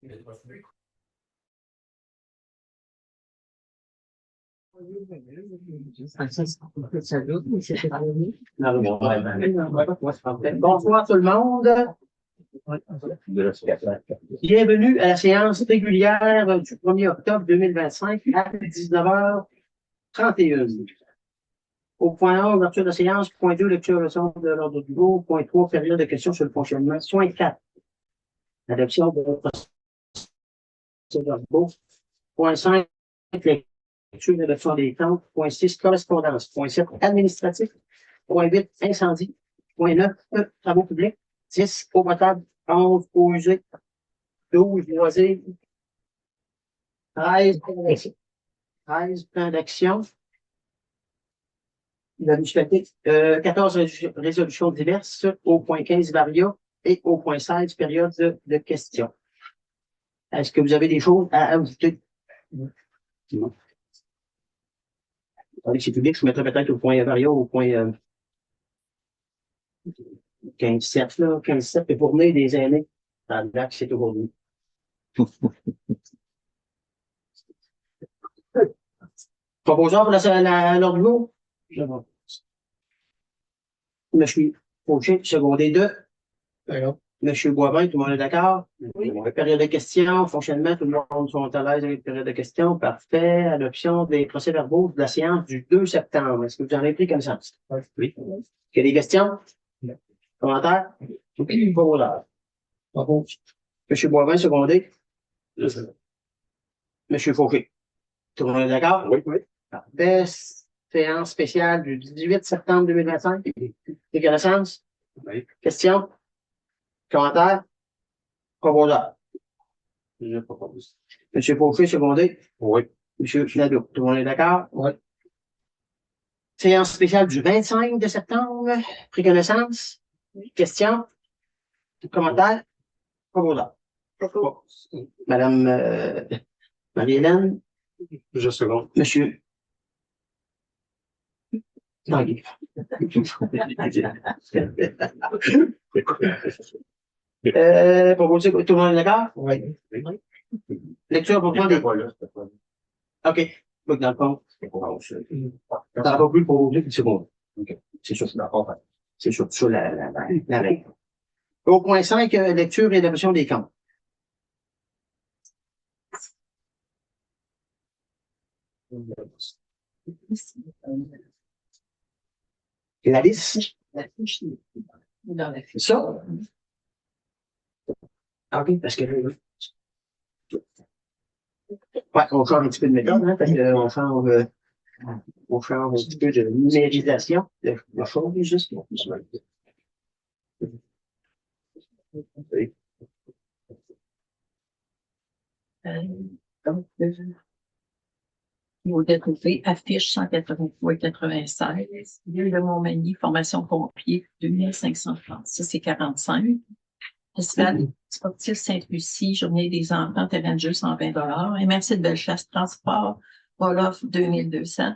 Bonsoir tout le monde. Bienvenue à la séance régulière du 1er octobre 2025 à 19h31. Au point 1, ouverture de séance. Point 2, lecture leçon de l'ordre du jour. Point 3, période de questions sur le fonctionnement. Point 4, adoption de procès-verbaux. Point 5, lecture de l'adoption des comptes. Point 6, correspondance. Point 7, administratif. Point 8, incendie. Point 9, travaux publics. 10, eau potable. 11, eau usée. 12, loisirs. 13, plan d'action. 14 résolutions diverses. Au point 15, varia. Et au point 16, période de questions. Est-ce que vous avez des choses à ajouter? Non. Attendez, c'est public, je mettrai peut-être au point varia, au point 15-7, là. 15-7, et pour venir des aînés. Dans le lac, c'est aujourd'hui. Proposeur pour l'ordre du jour? Monsieur Fauché, secondé 2. Monsieur Boivin, tout le monde est d'accord? Oui. Période de questions, fonctionnement, tout le monde sont à l'aise avec la période de questions. Parfait. Adoption des procès-verbaux de la séance du 2 septembre. Est-ce que vous en avez pris connaissance? Oui. Est-ce qu'il y a des questions? Non. Commentaires? Oui. Proposeur. Monsieur Boivin, secondé. Monsieur Fauché. Tout le monde est d'accord? Oui, oui. Parfait. Séance spéciale du 18 septembre 2025. Des connaissances? Oui. Questions? Commentaires? Proposeur. Je propose. Monsieur Fauché, secondé? Oui. Monsieur Nadeau. Tout le monde est d'accord? Oui. Séance spéciale du 25 de septembre. Pris connaissance? Oui. Questions? Commentaires? Proposeur. Madame Marie-Hélène? Je seconde. Monsieur Tanguy. Proposé, tout le monde est d'accord? Oui. Lecture pour prendre des... OK. Donc, dans le fond, t'as pas pu le proposer, puis c'est bon. OK. C'est sûr, c'est d'accord. C'est sur la règle. Au point 5, lecture et adoption des comptes. La liste? Dans la fiche. Ça? Ah oui, parce que ouais, on change un petit peu de méthode, hein, parce qu'on change un petit peu de numérisation de la chose, juste. Donc, Modèle trouvé, affiche 183,96. Ville de Montmagny, formation pompier, 2536 et 45. Festival sportif Sainte-Lucie, journée des enfants, terrain de jeu, 120 $. MRC de Bellechasse, transport, Wolof, 2200.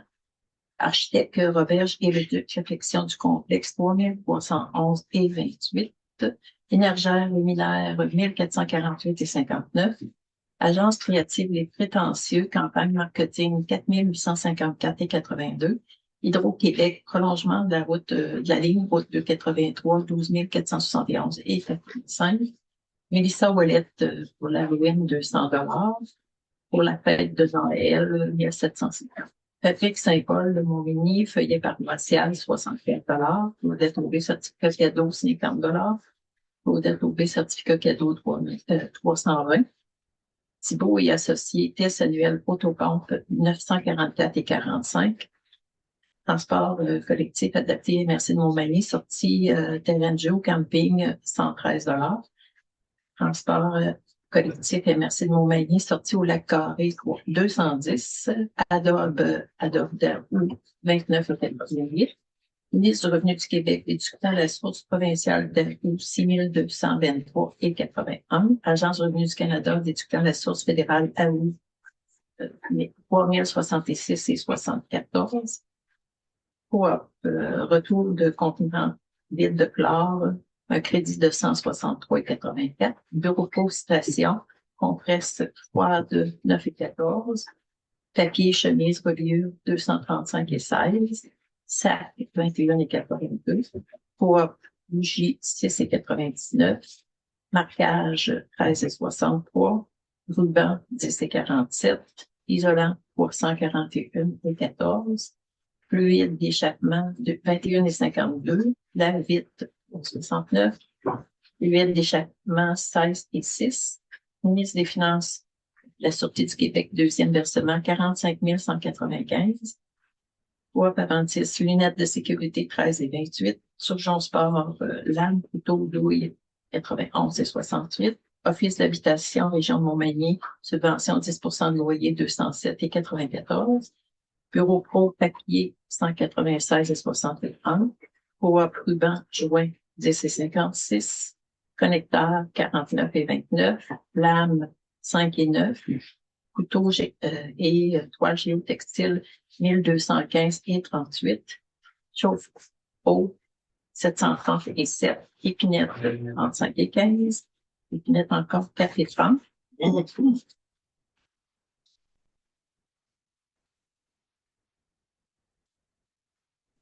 Architecte Roberge et Leduc, réflexion du complexe, 3311 et 28. Énergère Luminaire, 1448 et 59. Agence créative Les Prétentieux, campagne marketing 4854 et 82. Hydro-Québec, prolongement de la route de la ligne route 283, 12 471 et 85. Mélissa Ouellette pour la ruine, 200 $. Pour la fête de Noël, 1750. Patrick Saint-Paul de Montmagny, feuillet paroissial, 64 $. Modèle OB certificat cadeau, 50 $. Modèle OB certificat cadeau, 320. Thibault et associés, test annuel autopompe 944 et 45. Transport collectif adapté, merci de Montmagny, sortie terrain de jeu au camping, 113 $. Transport collectif merci de Montmagny, sortie au lac Carré, 210. Adobe d'Arou, 29 et 88. Ministre du Revenu du Québec, déductant la source provinciale d'Arou, 6223 et 81. Agence du Revenu du Canada, déductant la source fédérale AOU, 3066 et 74. Pour retour de contenant ville de chlore, un crédit de 163 et 84. Bureau post station, compresse froide 9 et 14, papier, chemise, reliure 235 et 16, sac 21 et 82, poids, bougie 6 et 99, marquage 13 et 63, ruban 10 et 47, isolant pour 141 et 14, fluide d'échappement de 21 et 52, lave-vite 69, fluide d'échappement 16 et 6, ministre des Finances, la Sûreté du Québec, deuxième versement 45 195, poids 46, lunettes de sécurité 13 et 28, surgeon sport, lame, couteau, douille 91 et 68, Office d'habitation, région de Montmagny, subvention 10% de loyer 207 et 94, bureau pro, papier 196 et 61, poids ruban, joint 10 et 56, connecteur 49 et 29, lame 5 et 9, couteau et toile géotextile 1215 et 38, chauffe-eau 730 et 7, épinette 35 et 15, épinette encore 4 et 30.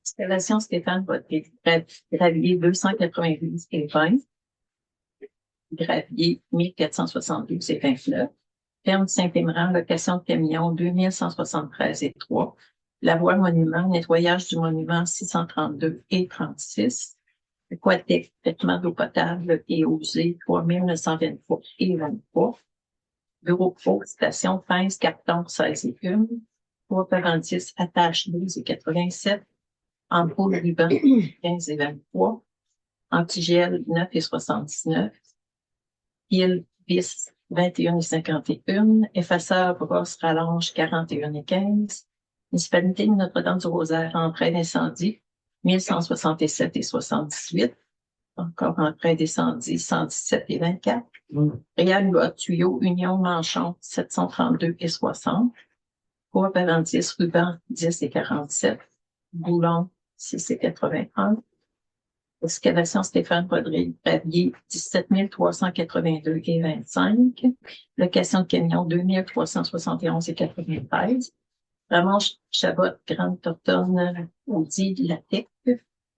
Installation Stéphane Potier, gravier 292 et 20, gravier 1472 et 29, ferme Saint-Émran, location de camion 2173 et 3, la voie monument, nettoyage du monument 632 et 36, Aquatec, traitement d'eau potable et osé 3923 et 23, bureau pro, station pince, carton 16 et 1, poids 46, attache 12 et 87, ampoule ruban 15 et 23, antigel 9 et 79, pile vis 21 et 51, effaceur brosse rallonge 41 et 15, municipalité de Notre-Dame-du-Rosaire, entraide d'incendie 1167 et 78, encore entraide d'incendie 117 et 24, Réal Bois, tuyau, Union Manchon 732 et 60, poids 26, ruban 10 et 47, boulon 6 et 81, excavation Stéphane Rodrigue, gravier 17 382 et 25, location de camion 2371 et 93, Ramonge Chabot, Grande Tortonne, Audi, Latec,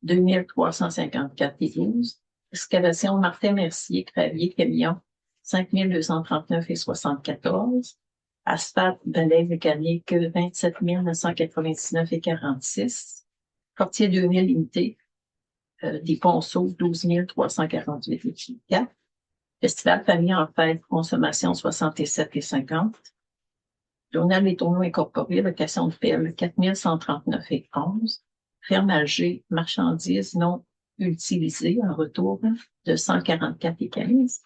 2354 et 12, excavation Martin Mercier, gravier, camion 5239 et 74, asphalte, balai mécanique 27 999 et 46, Quartier 2000 unité, des ponceaux 12 348 et 4, Festival Famille en fête, consommation 67 et 50, Journal Les Tourneaux Incorporé, location de pelle 4139 et 11, ferme Alger, marchandises non utilisées en retour de 144 et 15,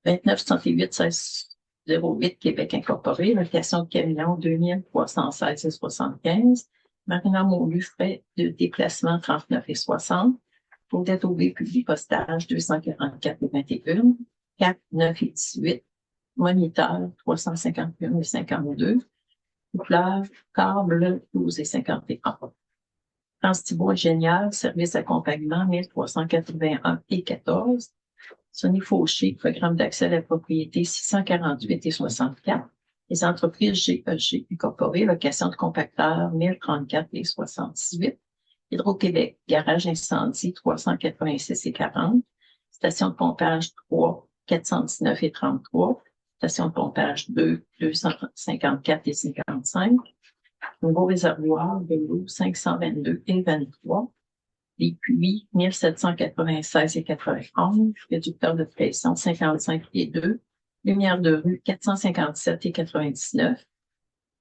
2968 1608 Québec Incorporé, location de camion 2316 et 75, Marina Moulu, frais de déplacement 39 et 60, pour dette au public postage 244 et 21, 4, 9 et 18, moniteur 351 et 52, coupleur, câble 12 et 51. France Thibault ingénieur, service accompagnement 1381 et 14, Sonny Fauché, programme d'accès à la propriété 648 et 64, les entreprises GEG incorporées, location de compacteurs 1034 et 68, Hydro-Québec, garage incendie 386 et 40, station de pompage 3, 419 et 33, station de pompage 2, 254 et 55, nouveau réservoir de l'eau 522 et 23, les puits 1796 et 91, réducteur de pression 55 et 2, lumière de rue 457 et 99,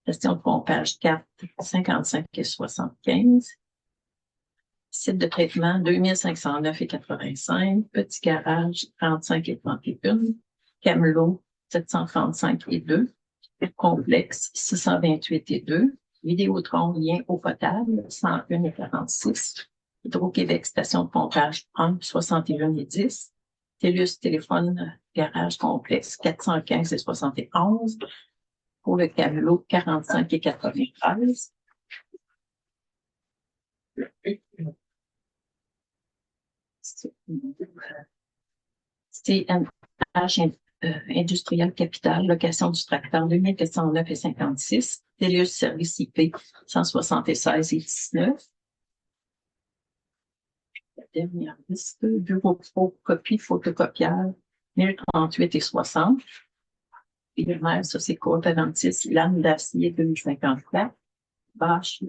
station de pompage 4, 55 et 75, site de traitement 2509 et 85, petit garage 35 et 31, camelot 735 et 2, complexe 628 et 2, Vidéotron lien eau potable 101 et 46, Hydro-Québec station de pompage 1 61 et 10, TELUS téléphone garage complexe 415 et 71, pour le camelot 45 et 93. CNH Industriel Capital, location du tracteur 2409,56. Téléus Service IP 176,19. La dernière liste, bureau pro, copie, photocopieur 1038,60. Primaire, ça c'est côte 26, lame d'acier 2,54. Bâche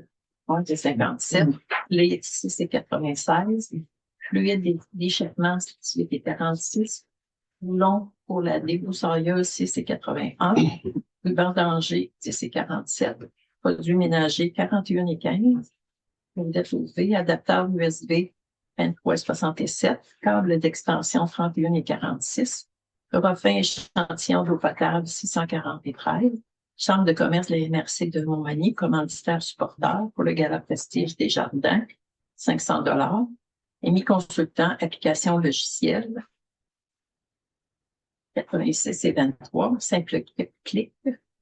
11,57. Lait 6,96. Fluide d'échappement 18,46. Boulon pour la débroussailleuse 6,81. Ruban d'Angers 10,47. Produits ménagers 41,15. Vedette UV, adapteur USB 23,67. Câble d'extension 31,46. Refin échantillon d'eau potable 640,13. Chambre de commerce de la MRC de Montmagny, commanditaire supporteur pour le gala Prestige des Jardins, 500 $. Émis consultant, application logicielle, 86,23. Simple clic.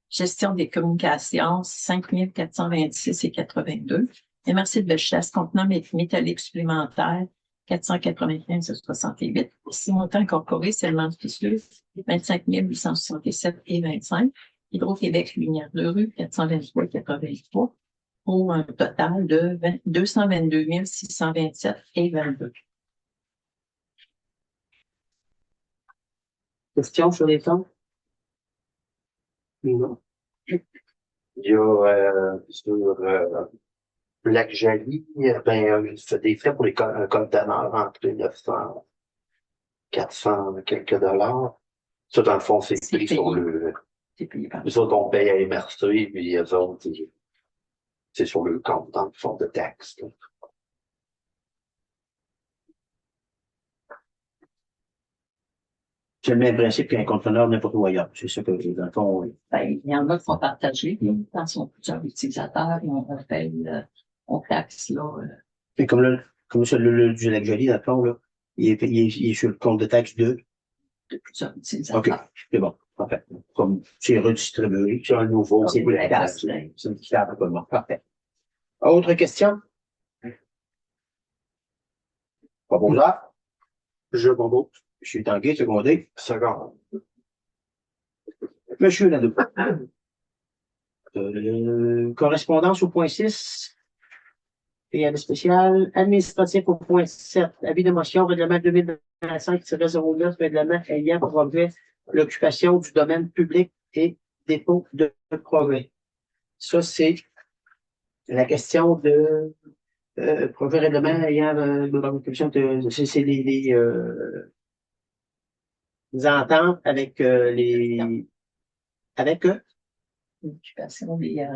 Gestion des communications, 5426,82. MRC de Bellechasse, contenant métallique supplémentaire, 495,68. Simmontan incorporé, scellement difficile, 25 867,25. Hydro-Québec, Lumière de rue, 423,83. Pour un total de 222 627,22. Question sur les temps? Non. Il y a sur Lac Jali, je fais des frais pour les conteneurs entre 900, 400 quelques dollars. Ça, dans le fond, c'est pris sur le. Les autres, on paye à MRC, puis les autres, c'est sur le compte, dans le fond de taxe. C'est le même principe qu'un conteneur n'importe où ailleurs. C'est ça que, dans le fond, il y en a qui sont partagés, quand sont plusieurs utilisateurs, et on paye, on taxe, là. Et comme celui du Lac Joli, dans le fond, là, il est sur le compte de taxe de plusieurs utilisateurs. OK, c'est bon. Parfait. Comme c'est redistribué, c'est un nouveau, c'est la taxe. C'est équitable pour tout le monde. Parfait. Autre question? Proposeur? Je propose. Monsieur Tanguay, secondé. Second. Monsieur Nadeau. Correspondance au point 6. Et avis spécial. Administratif au point 7. Avis de motion, règlement 2025-09, règlement ayant pour objet l'occupation du domaine public et dépôt de progrès. Ça, c'est la question de progrès règlement ayant l'occupation de. C'est les ententes avec avec L'occupation des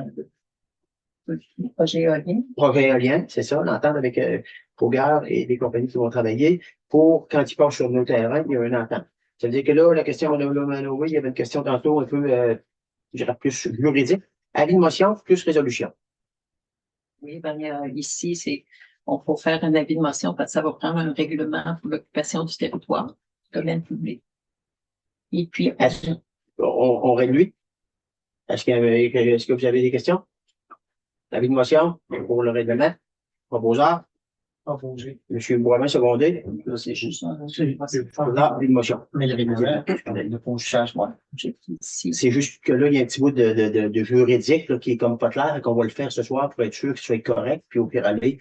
projets éoliens. Progrès éolien, c'est ça, l'entente avec Progard et les compagnies qui vont travailler pour, quand ils passent sur nos terrains, il y a une entente. Ça veut dire que là, la question, il y avait une question tantôt un peu, je dirais plus juridique. Avis de motion plus résolution. Oui, ici, on faut faire un avis de motion parce que ça va prendre un règlement pour l'occupation du territoire, du domaine public. Et puis, on réduit. Est-ce que vous avez des questions? Avis de motion pour le règlement. Proposeur. Proposé. Monsieur Boivin, secondé. c'est juste Avis de motion. Mais le règlement, le changement. C'est juste que là, il y a un petit bout de juridique là, qui est comme pas clair, qu'on va le faire ce soir pour être sûr que ce soit correct, puis au pire aller,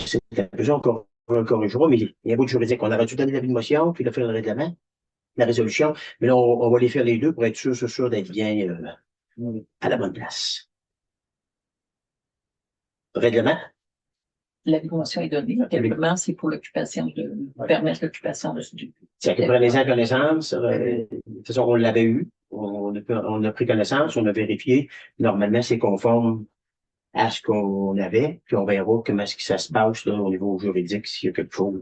c'est encore un corrigera, mais il y a un bout de juridique. On aurait dû donner l'avis de motion, puis le faire le règlement, la résolution, mais là, on va les faire les deux pour être sûr d'être bien à la bonne place. Règlement? L'avis de motion est donné. Le règlement, c'est pour l'occupation permettre l'occupation de ce lieu. C'est que prenez-en connaissance. De toute façon, on l'avait eu. On a pris connaissance, on a vérifié. Normalement, c'est conforme à ce qu'on avait. Puis on verra comment ça se passe là, au niveau juridique, s'il y a quelque chose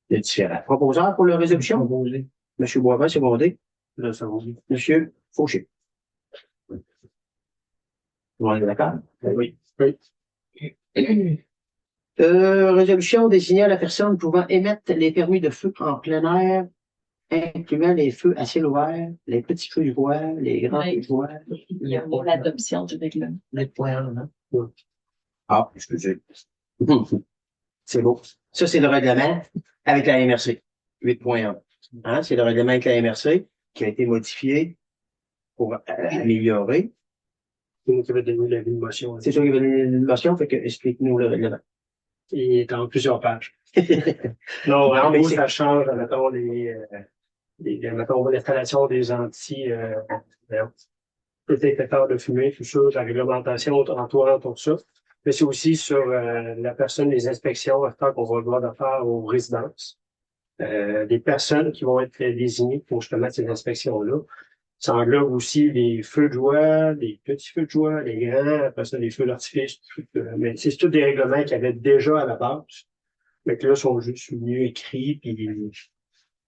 de différent. Proposeur pour la résolution? Proposé. Monsieur Boivin, secondé. Monsieur Fauché. Vous êtes d'accord? Oui. Résolution désignant la personne pouvant émettre les permis de feu en plein air, incluant les feux à ciel ouvert, les petits feux de bois, les grands feux de bois. Il y a l'adoption du règlement. Les points, hein? Ah, excusez. C'est beau. Ça, c'est le règlement avec la MRC. 8.1. Hein, c'est le règlement avec la MRC qui a été modifié pour améliorer. C'est moi qui vais donner l'avis de motion. C'est sûr qu'il y avait une motion, fait que explique-nous le règlement. Il est en plusieurs pages. Non, Non, en mais gros, c'est- ça change, mettons, mettons, l'installation des détecteurs de fumée, tout ça, la réglementation entourant tout ça. Mais c'est aussi sur la personne, les inspections à faire qu'on va devoir de faire aux résidences. Des personnes qui vont être désignées pour justement ces inspections-là. Ça englobe aussi les feux de joie, les petits feux de joie, les grands, après ça, les feux d'artifice. Mais c'est tous des règlements qu'il y avait déjà à la base. Mais que là, sont juste mieux écrits. Puis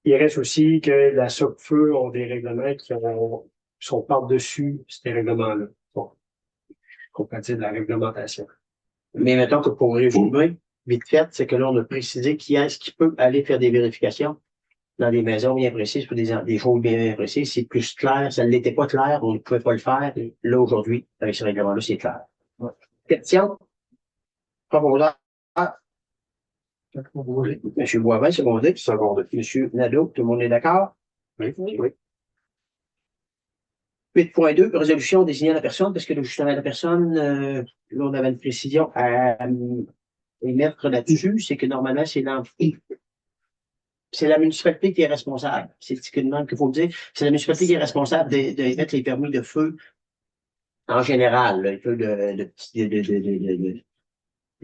il reste aussi que la SOCFEU ont des règlements sont par-dessus ces règlements-là. Bon, on peut dire de la réglementation. Mais mettons que pour résumer, vite fait, c'est que là, on a précisé qui est-ce qui peut aller faire des vérifications dans des maisons bien précises pour des choses bien précises. C'est plus clair. Ça ne l'était pas clair. On ne pouvait pas le faire. Là, aujourd'hui, avec ce règlement-là, c'est clair. Ouais. Question? Proposeur? Monsieur Boivin, secondé. Seconde. Monsieur Nadeau, tout le monde est d'accord? Oui. 8.2, résolution désignant la personne, parce que là, justement, la personne, là, on avait une précision à émettre là-dessus, c'est que normalement, c'est la municipalité qui est responsable. C'est ce qu'il faut dire. C'est la municipalité qui est responsable d'émettre les permis de feu en général, là, les feux de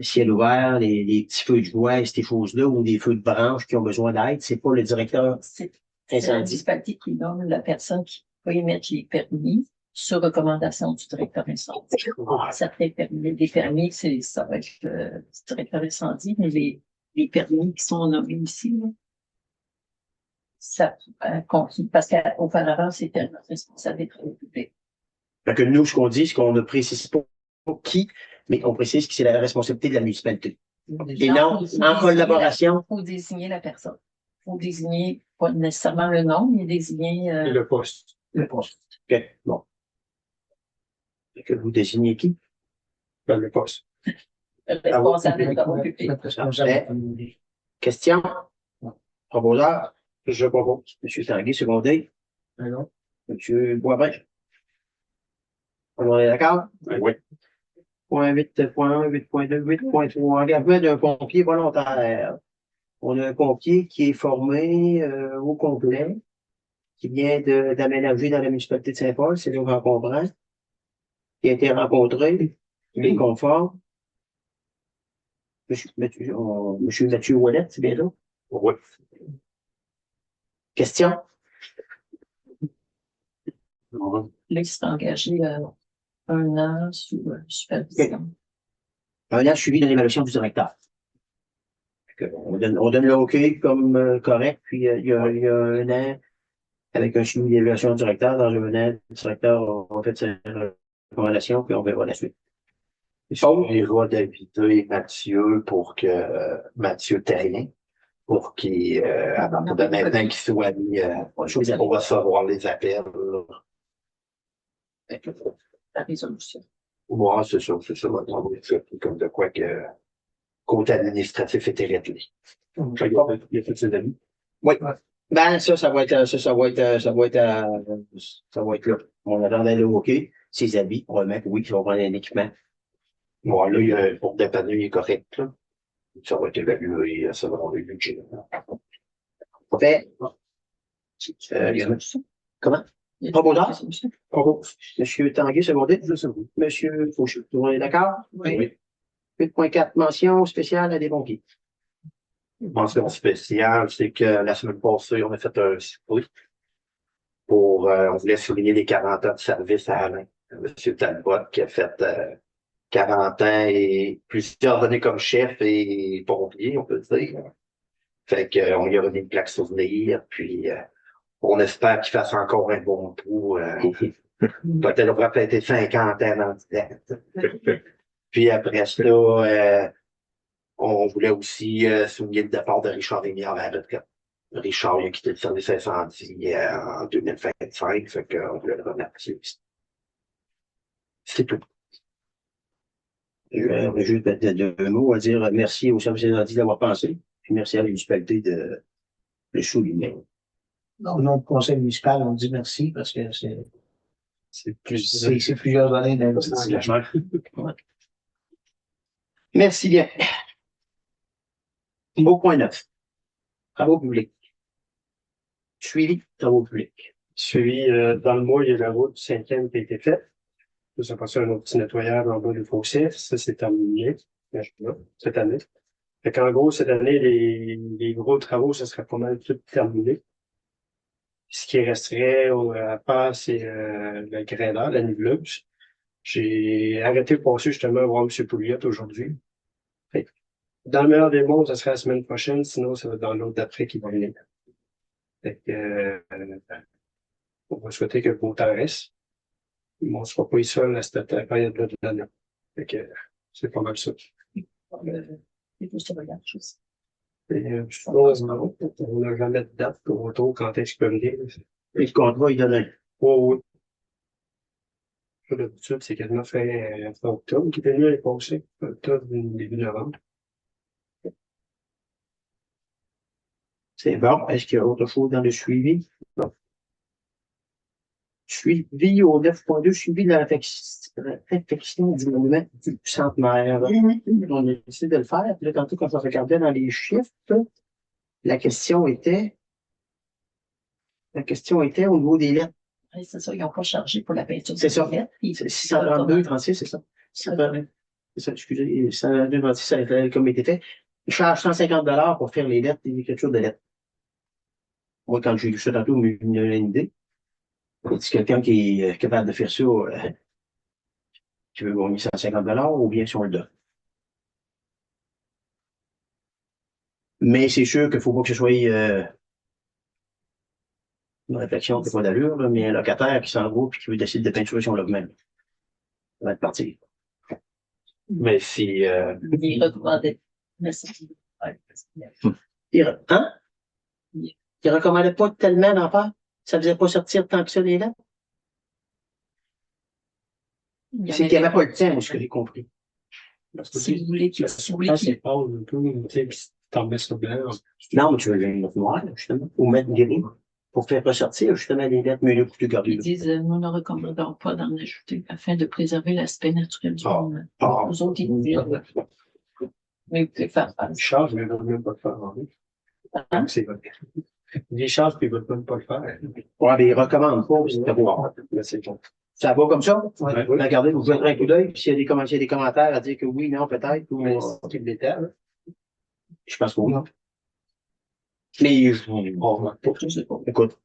ciel ouvert, les petits feux de joie, ces choses-là, ou des feux de branche qui ont besoin d'aide. C'est pas le directeur C'est la incendie. municipalité qui nomme la personne qui va émettre les permis sur recommandation du directeur incendie. Certains permis, des permis, ça va être le directeur incendie, mais les permis qui sont nommés ici, là, ça continue, parce qu'auparavant, c'était notre responsabilité publique. Fait que nous, ce qu'on dit, c'est qu'on ne précise pas qui, mais on précise que c'est la responsabilité de la municipalité. Et non, en collaboration. Il faut désigner la personne. Il faut désigner, pas nécessairement le nom, mais désigner Et le poste. le poste. OK, bon. Fait que vous désignez qui? Le poste. Le responsable des travaux publics. Question? Proposeur? Je propose. Monsieur Tanguay, secondé. Alors? Monsieur Boisvin. On est d'accord? Oui. Point 8.1, 8.2, 8.3. Engagement d'un pompier volontaire. On a un pompier qui est formé au complet, qui vient d'aménager dans la municipalité de Saint-Paul, c'est là qu'on comprend, qui a été rencontré, il est conforme. Monsieur Mathieu Ouellet, c'est bien là? Oui. Question? Là, il s'est engagé 1 an sous supervision. Un an suivi de l'évaluation du directeur. On donne le OK comme correct, puis il y a 1 an, avec un suivi d'évaluation du directeur, dans 1 an, le directeur a fait ses recommandations, puis on verra la suite. On ira d'inviter Mathieu Mathieu Terrien, pour qu'il, à partir de maintenant, qu'il soit mis, on va recevoir les appels. La résolution. Ouais, c'est ça, comme de quoi que côté administratif était réglé. Il a fait ses amis. Oui. Ben, ça va être là. On attendait le OK. Ses habits, on va mettre, oui, on va prendre un équipement. Bon, là, pour dépanner, il est correct, là. Ça va être évalué selon le budget. Fait. Comment? Proposeur? Monsieur Tanguay, secondé. Monsieur Faucheux. Tout le monde est d'accord? Oui. 8.4, mention spéciale à des pompiers. Mention spéciale, c'est que la semaine passée, on a fait un souper on voulait souligner les 40 ans de service à Alain, M. Talbot, qui a fait 40 ans et plusieurs années comme chef et pompier, on peut dire. Fait qu'on lui a donné une plaque souvenir, puis on espère qu'il fasse encore un bon coup. Peut-être on pourrait fêter 50 ans dans le temps. Puis après ça, on voulait aussi souligner le départ de Richard Rémy à la retraite. Richard, il a quitté le service incendie en 2025, fait qu'on voulait le remercier aussi. C'est tout. Je vais juste mettre 2 mots à dire merci au service incendie d'avoir pensé, puis merci à la municipalité de le souligner. Au nom du conseil municipal, on dit merci parce que C'est plus c'est plusieurs années d'investissement. Merci bien. Beau point 9. Travaux publics. Suivi, travaux publics. suivi dans le mois, il y a la route du 5e qui a été faite. Ça passe un autre petit nettoyage en bas du fossé. Ça, c'est terminé cette année. Fait qu'en gros, cette année, les gros travaux, ça serait pas mal tout terminé. Ce qui resterait à part, c'est le graineur, la niveleuse. J'ai arrêté de passer justement voir M. Pouliot aujourd'hui. Fait que, dans le meilleur des mondes, ça serait la semaine prochaine, sinon ça va être dans l'autre d'après qui va venir. Fait que, on va souhaiter que le beau temps reste. On ne sera pas seul à cette période-là de l'année. Fait que c'est pas mal ça. Et puis, je te regarde, chose. On n'a jamais de date pour retour quand est-ce qu'il peut venir. Et le contrat, il donne un. Oui. D'habitude, c'est quasiment fin octobre qui était venu l'année passée. Octobre, début novembre. C'est bon. Est-ce qu'il y a autre chose dans le suivi? Non. Suivi au 9.2, suivi de la réfection du monument du centenaire. On a décidé de le faire. Puis là, tantôt, quand on regardait dans les chiffres, la question était au niveau des lettres. Oui, c'est ça, ils n'ont pas chargé pour la peinture. C'est ça. des lettres, puis- 632,36, c'est ça. C'est ça, excusez, 632,36, ça a comme été fait. Ils chargent 150 $ pour faire les lettres et l'écriture de lettres. Moi, quand j'ai lu ça tantôt, il me donné une idée. C'est quelqu'un qui est capable de faire ça, qui veut gagner 150 $ ou bien si on le donne. Mais c'est sûr qu'il ne faut pas que ce soit une réflexion qui n'a pas d'allure, là, mais un locataire qui s'en va et qui veut décider de peinturer son logement. Ça va être parti. Mais si, Il recommandait. Merci. Ouais. Hein? Il recommandait pas tellement d'en faire? Ça faisait pas sortir tant que ça les lettres? Il y C'est avait- qu'il n'y avait pas le temps, ce que j'ai compris. Si vous voulez qu'il C'est pâle un peu, tu sais, puis t'en mets sur blanc. Non, mais tu veux le mettre noir, justement, ou mettre gris, pour faire ressortir, justement, les lettres, mais le plus gardé. Ils disent, nous ne recommandons pas d'en ajouter afin de préserver l'aspect naturel du monument. Ah. Nous autres, ils disent, mais vous pouvez faire face. Ils chargent, mais ils ne veulent même pas le faire. Hein? C'est vrai. Ils chargent, puis ils ne veulent même pas le faire. Ouais, mais ils recommandent pas, c'est bon. Mais c'est bon. Ça va comme ça? Ouais. Regardez, vous jetterez un coup d'œil, puis s'il y a des commentaires à dire que oui, non, peut-être, ou, Mais c'est le détail. je pense que oui. Mais, Je sais pas. écoute.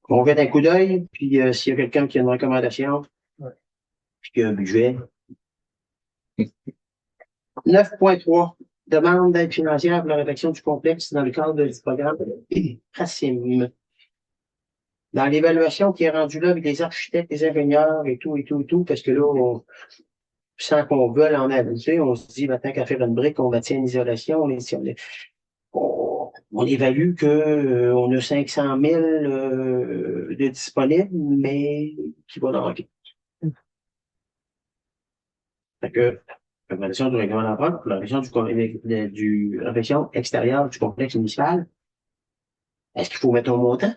On jette un coup d'œil, puis s'il y a quelqu'un qui a une recommandation, puis qu'il y a un budget. 9.3. Demande d'aide financière pour la réfection du complexe dans le cadre du programme RACIM. Dans l'évaluation qui est rendue là avec les architectes, les ingénieurs et tout, parce que là, sans qu'on veuille en abuser, on se dit, maintenant qu'à faire une brique, on va tirer une isolation, on évalue que on a 500 000 de disponibles, mais qui va manquer. Fait que, recommandation du règlement d'emprunt pour la révision du réfection extérieure du complexe municipal. Est-ce qu'il faut mettre un montant?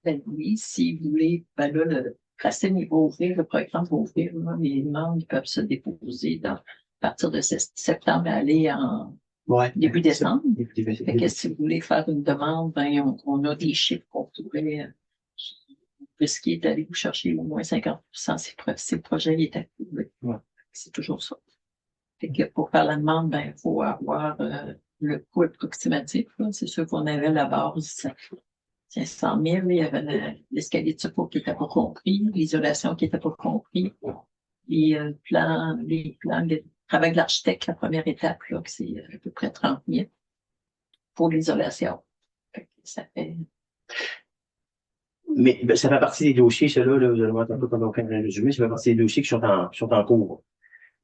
Ben oui, si vous voulez, ben là, le Racine, il va ouvrir, le programme va ouvrir, là, les demandes peuvent se déposer à partir de septembre, aller en Ouais. début décembre. Fait Fait que si vous voulez faire une demande, ben, on a des chiffres qu'on pourrait risquer d'aller vous chercher au moins 50% si le projet est approuvé. Ouais. C'est toujours ça. Fait que pour faire la demande, ben, il faut avoir le coût approximatif. Là. C'est sûr qu'on avait la base 500 000, il y avait l'escalier de secours qui n'était pas compris, l'isolation qui n'était pas compris, les plans de travail de l'architecte, la première étape, là, que c'est à peu près 30 000 pour l'isolation. Ça fait... Mais ben, ça fait partie des dossiers, ceux-là, là, vous allez voir un peu comme on fait un résumé, ça fait partie des dossiers qui sont en cours.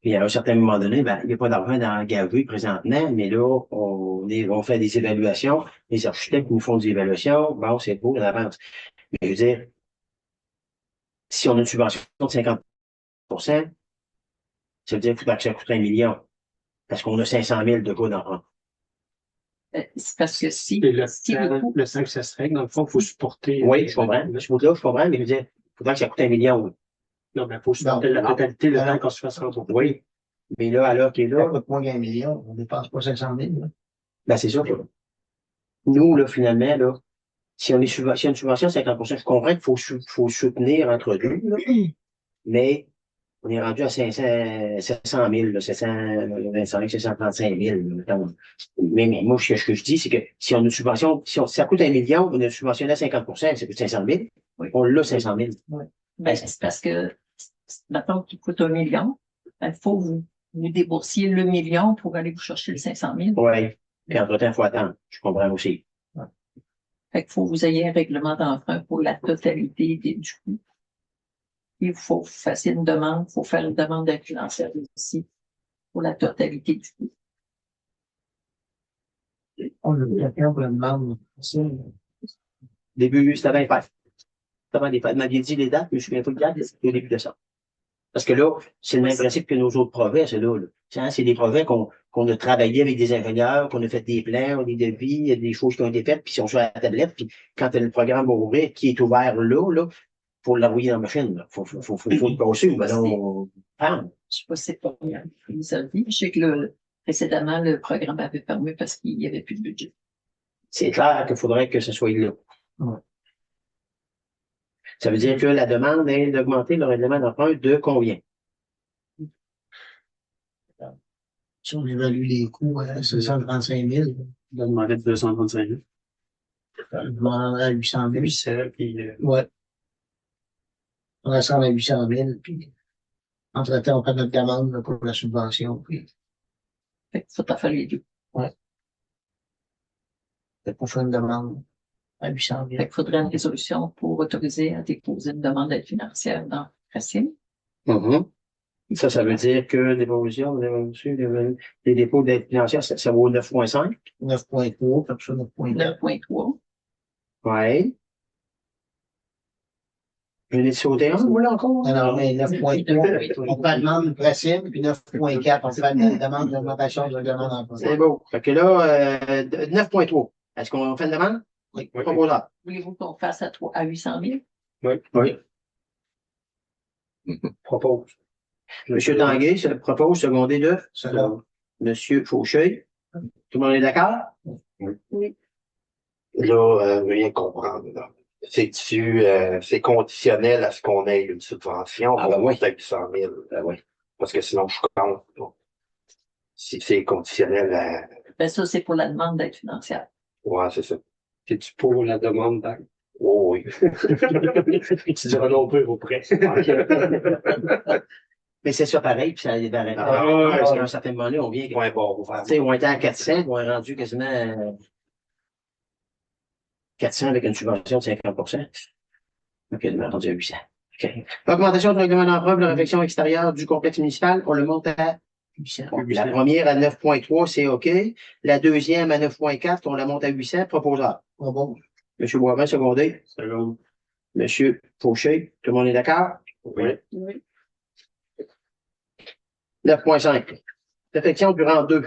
Et à un certain moment donné, ben, il n'y a pas d'argent d'engager présentement, mais là, on fait des évaluations, les architectes nous font des évaluations, bon, c'est beau, on avance. Mais je veux dire, si on a une subvention de 50%, ça veut dire que ça coûterait 1 million. Parce qu'on a 500 000 de coûts d'emprunt. C'est parce que si, Et le si temps, le coût, le temps que ça se règle, dans le fond, il faut supporter. Oui, je comprends. Ce bout-là, je comprends, mais je veux dire, il faudrait que ça coûte 1 million. Non, mais il faut supporter la totalité, le temps qu'on se fasse rentrer. Oui. Mais là, à l'heure qui est Ça là, coûte moins qu'un million, on dépense pas 500 000. Là. ben, c'est sûr que nous, là, finalement, là, si on est s'il y a une subvention de 50%, je comprends qu'il faut soutenir entre deux, là, mais on est rendu à 700 000, là, 725, 735 000. Là, mettons. Mais moi, ce que je dis, c'est que si on a une subvention, si ça coûte 1 million, on a subventionné à 50%, ça coûte 500 000. Oui. On l'a 500 000. ben, c'est parce que, maintenant qu'il coûte 1 million, il faut vous déboursiez le million pour aller vous chercher le 500 000. Oui. Et entre-temps, il faut attendre. Je comprends aussi. Fait qu'il faut que vous ayez un règlement d'emprunt pour la totalité du coût. Il faut que vous fassiez une demande, il faut faire une demande d'aide financière aussi pour la totalité du coût. On a quelqu'un pour la demande. Début, c'était avant les fêtes. C'était avant les fêtes. Vous m'aviez dit les dates, mais je ne me souviens pas de date, c'était au début de ça. Parce que là, c'est le même principe que nos autres projets, c'est là. C'est des projets qu'on a travaillé avec des ingénieurs, qu'on a fait des plans, des devis, il y a des choses qui ont été faites, puis ils sont sur la tablette, puis quand le programme va ouvrir, qui est ouvert là, faut l'envoyer dans la machine. Là. Faut le passer, ou ben non, Je sais pas si c'est pas bien. Vous avez dit, je sais que précédemment, le programme avait fermé parce qu'il n'y avait plus de budget. c'est clair qu'il faudrait que ce soit là. Ouais. Ça veut dire que la demande est d'augmenter le règlement d'emprunt de combien? Si on évalue les coûts à 635 000, On a demandé 235 000. on demanderait à 800 000. 800, puis Ouais. On ressemble à 800 000, puis entre-temps, on fait notre demande là, pour la subvention, puis Fait qu'il faut faire les deux. peut-être qu'on fait une demande à 800 000. Fait qu'il faudrait une résolution pour autoriser à déposer une demande d'aide financière dans Racine. Mm-hmm. Ça veut dire que déposition, les dépôts d'aide financière, ça vaut 9,5? 9,3, comme ça, 9,4. 9,3. Oui. Je l'ai sauté un, ou là encore? Alors, mais 9,3, on fait la demande précise, puis 9,4, on fait la demande d'augmentation de la demande d'emploi. C'est beau. Fait que là, 9,3. Est-ce qu'on fait une demande? Oui. Proposable. Voulez-vous qu'on fasse à 800 000? Oui. propose. Monsieur Tanguay, se propose, secondé de Cela. Monsieur Faucheuil. Tout le monde est d'accord? Oui. Là, rien comprendre, là. C'est conditionnel à ce qu'on ait une subvention Ah, ben pour oui. peut-être 100 000. Ben oui. Parce que sinon, je compte. Là. Si c'est conditionnel à... Ben, ça, c'est pour la demande d'aide financière. Ouais, c'est ça. Es-tu pour la demande d'aide? Oh, oui. Tu diras non plus au prêt. Mais c'est ça pareil, puis ça allait d'arrêter. Ah, ouais, Parce ouais. qu'à un certain moment-là, on vient. Point bon, vous faire. Tu sais, on était à 400, on est rendu quasiment 400 avec une subvention de 50%. OK, on est rendu à 800. OK. Augmentation du règlement d'emprunt pour la réfection extérieure du complexe municipal, on le monte à 800. La première à 9,3, c'est OK. La deuxième à 9,4, on la monte à 800, proposable. Pas bon. Monsieur Boivin, secondé. Seconde. Monsieur Fauché, tout le monde est d'accord? Oui. Oui. 9,5. Réflexion durant 2.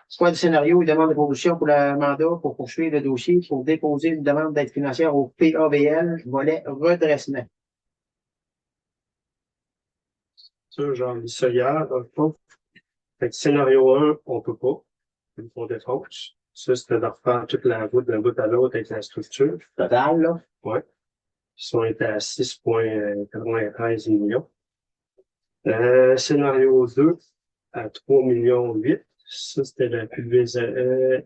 Soit du scénario, une demande de proposition pour le mandat pour poursuivre le dossier pour déposer une demande d'aide financière au PAVL, volet redressement. Ça, j'en lis ça hier, dans le fond. Fait que scénario 1, on peut pas. On défonce. Ça, c'était de refaire toute la route d'un bout à l'autre avec la structure. Total, là. Ouais. Ils sont été à 6,93 millions. Scénario 2, à 3,8 millions. Ça, c'était la pulvérisait,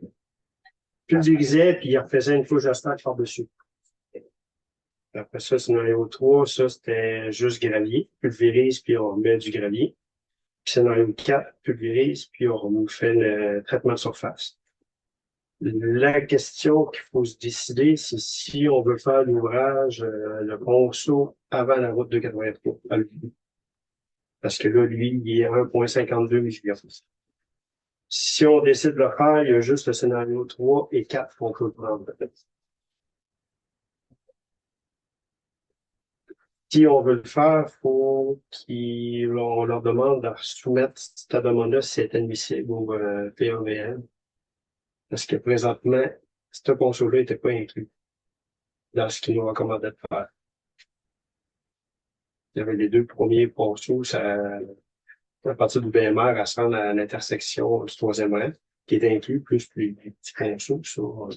puis il refaisait une couche d'asphalt par-dessus. Après ça, scénario 3, ça, c'était juste gravier. Pulvérise, puis on met du gravier. Puis scénario 4, pulvérise, puis on nous fait le traitement de surface. La question qu'il faut se décider, c'est si on veut faire l'ouvrage, le ponceau avant la route de 83. Parce que là, lui, il est à 1,52 millions. Si on décide de le faire, il y a juste le scénario 3 et 4 qu'on peut prendre. Si on veut le faire, faut on leur demande de soumettre cette demande-là si c'est admissible au PAVL. Parce que présentement, ce ponceau-là n'était pas inclus dans ce qu'il nous recommandait de faire. Il y avait les deux premiers ponceaux, à partir du BMR, à se rendre à l'intersection du troisième rang, qui était inclus, plus les petits ponceaux sur,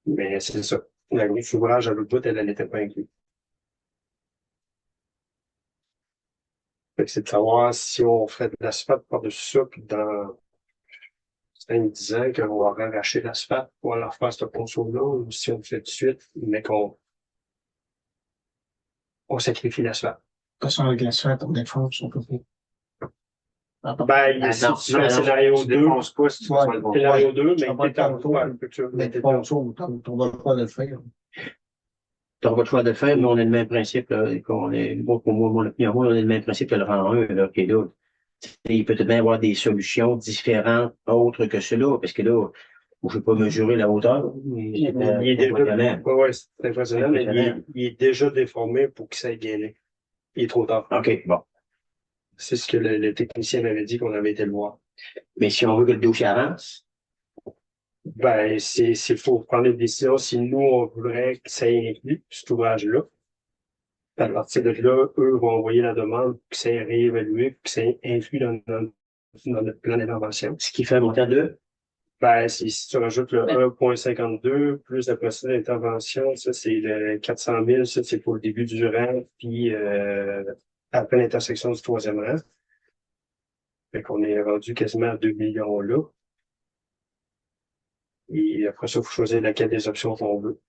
mais c'est ça. La grosse ouvrage à l'autre bout, elle n'était pas inclue. Fait que c'est de savoir si on fait de l'asphalte par-dessus ça, puis dans 5-10 ans, qu'on va arracher l'asphalte pour aller refaire ce ponceau-là, ou si on le fait tout de suite, mais qu'on sacrifie l'asphalte. De toute façon, avec l'asphalte, on défonce, on peut pas. Ben, si tu fais un scénario 2, pas si tu fais le bon. scénario 2, Ça mais va t'es en tantôt, mais t'es pas en dessous, on va pas le faire. Tu n'auras pas le choix de le faire, mais on a le même principe, là, qu'on est, bon, pour moi, mon opinion, on a le même principe que le rang 1, là, qui est là. Il peut bien y avoir des solutions différentes, autres que cela, parce que là, je ne vais pas mesurer la hauteur. Il est déjà, ouais, c'est impressionnant, mais il est déjà déformé pour qu'il s'aille gainé. Il est trop tard. OK, bon. C'est ce que le technicien m'avait dit qu'on avait été le voir. Mais si on veut que le dossier avance, Ben, c'est faut prendre une décision si nous, on voudrait que ça inclue cet ouvrage-là. À partir de là, eux vont envoyer la demande pour que ça ait réévalué, pour que ça ait inclus dans notre plan d'intervention. ce qui fait un montant de, Ben, si tu rajoutes le 1,52 plus la procédure d'intervention, ça, c'est le 400 000, ça, c'est pour le début du rang, puis après l'intersection du troisième rang. Fait qu'on est rendu quasiment à 2 millions là. Et après ça, il faut choisir laquelle des options qu'on veut.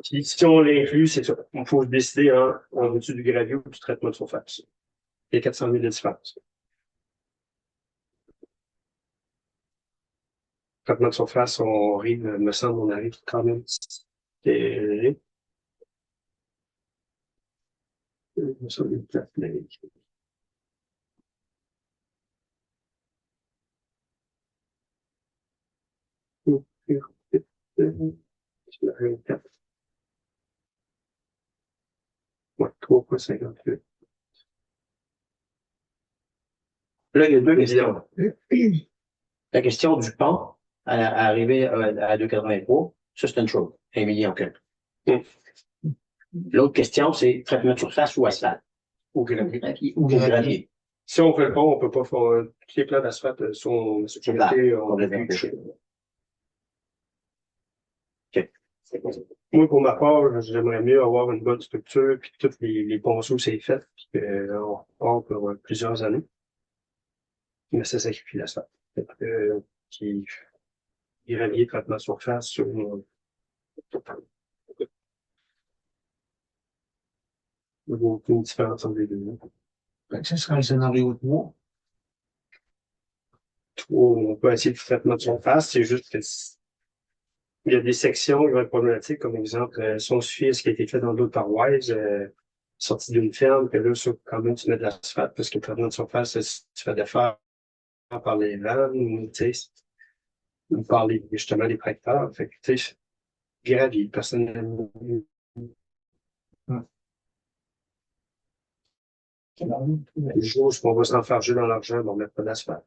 Si on l'inclut, c'est ça. Il faut décider en vertu du gravier ou du traitement de surface. Il y a 400 000 de différence. Traitement de surface, on arrive, me semble, on arrive quand même. Et... me semble ouais, 3,58. là, il y a deux questions. La question du pont, à arriver à 2,83, ça, c'est une chose. 1 million quelque. L'autre question, c'est traitement de surface ou asphalte. Au gravier. Ou gravier. Si on fait le pont, on peut pas faire, tous les plans d'asphalte sont sécurité, on On a devrait plus touché. OK. Moi, pour ma part, j'aimerais mieux avoir une bonne structure, puis que tous les ponceaux, c'est fait, puis qu'on repart pour plusieurs années. Mais ça sacrifie l'asphalte. Qui gravier, traitement de surface sur il n'y a aucune différence entre les deux. Fait que ce sera le scénario 3. On peut essayer de traitement de surface, c'est juste que il y a des sections qui vont être problématiques, comme exemple, si on suffit à ce qui a été fait dans d'autres paroisses, sorti d'une ferme, que là, ça, quand même, tu mets de l'asphalte, parce que le traitement de surface, tu fais défaire par les vannes, tu sais, ou par justement les tracteurs. Fait que, tu sais, gravier, personnellement. Les jours où on va s'enfarger dans l'argent, on va mettre pas d'asphalte.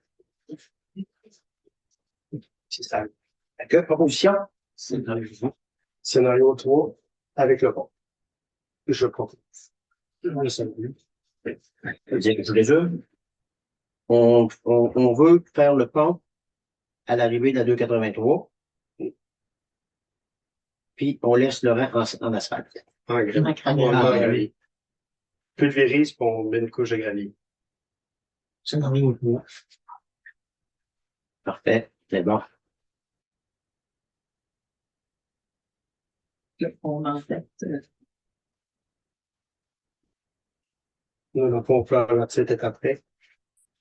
C'est ça. Que proposition? Scénario 3, avec le pont. Je propose. Je salue. Je veux dire que je résume. On veut faire le pont à l'arrivée de la 2,83. Puis on laisse le rang en asphalte. En gravier. Pulvérise, puis on met une couche de gravier. Scénario 3. Parfait. C'est bon. Le pont, en fait, Nous, on peut avoir cette étape après,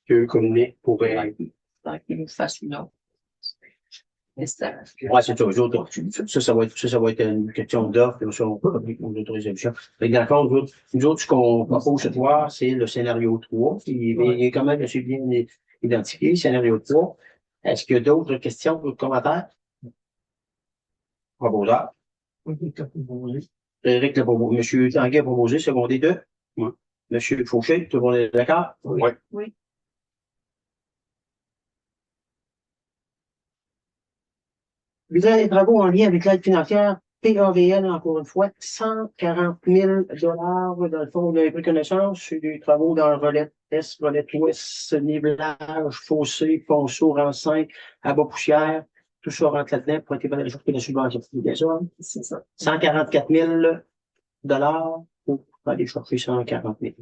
que communiquer pour tant qu'il nous fasse une autre. Mais ça, Ouais, c'est ça. Eux autres, ça va être une question d'offre, et ça, on peut nous autoriser ça. Fait que dans le fond, nous autres, ce qu'on propose ce soir, c'est le scénario 3. Il est quand même assez bien identifié, scénario 3. Est-ce qu'il y a d'autres questions ou commentaires? Proposeur. Éric l'a proposé. Monsieur Tanguay a proposé, secondé 2. Oui. Monsieur Fauché, tout le monde est d'accord? Oui. oui. Budget des travaux en lien avec l'aide financière PAVL, encore une fois, 140 000 dans le fond, vous avez pris connaissance, c'est des travaux dans le relais Est, relais Ouest, nivelage, fossé, ponceau, rang 5, à bas poussière, tout ça rentre là-dedans pour être évalué de la subvention. C'est ça. 144 000 pour aller chercher 140 000.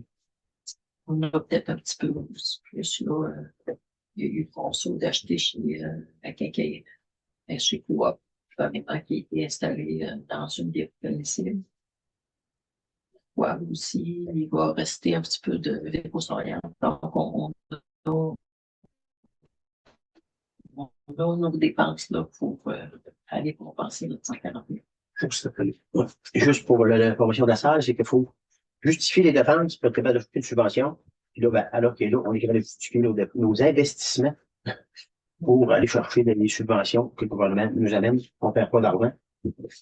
On a peut-être un petit peu plus, là. Il y a eu le conso d'acheter à quelqu'un, chez Coop, maintenant qui a été installé dans une des domiciles. Ouais, aussi, il va rester un petit peu de Véco-Soriente. Donc, on a nos dépenses là, pour aller compenser notre 140 000. Ouais. Juste pour l'information de la salle, c'est qu'il faut justifier les dépenses pour être capable d'ajouter une subvention. Puis là, ben, alors que là, on est capable de justifier nos investissements pour aller chercher des subventions que le gouvernement nous amène. On ne perd pas d'argent.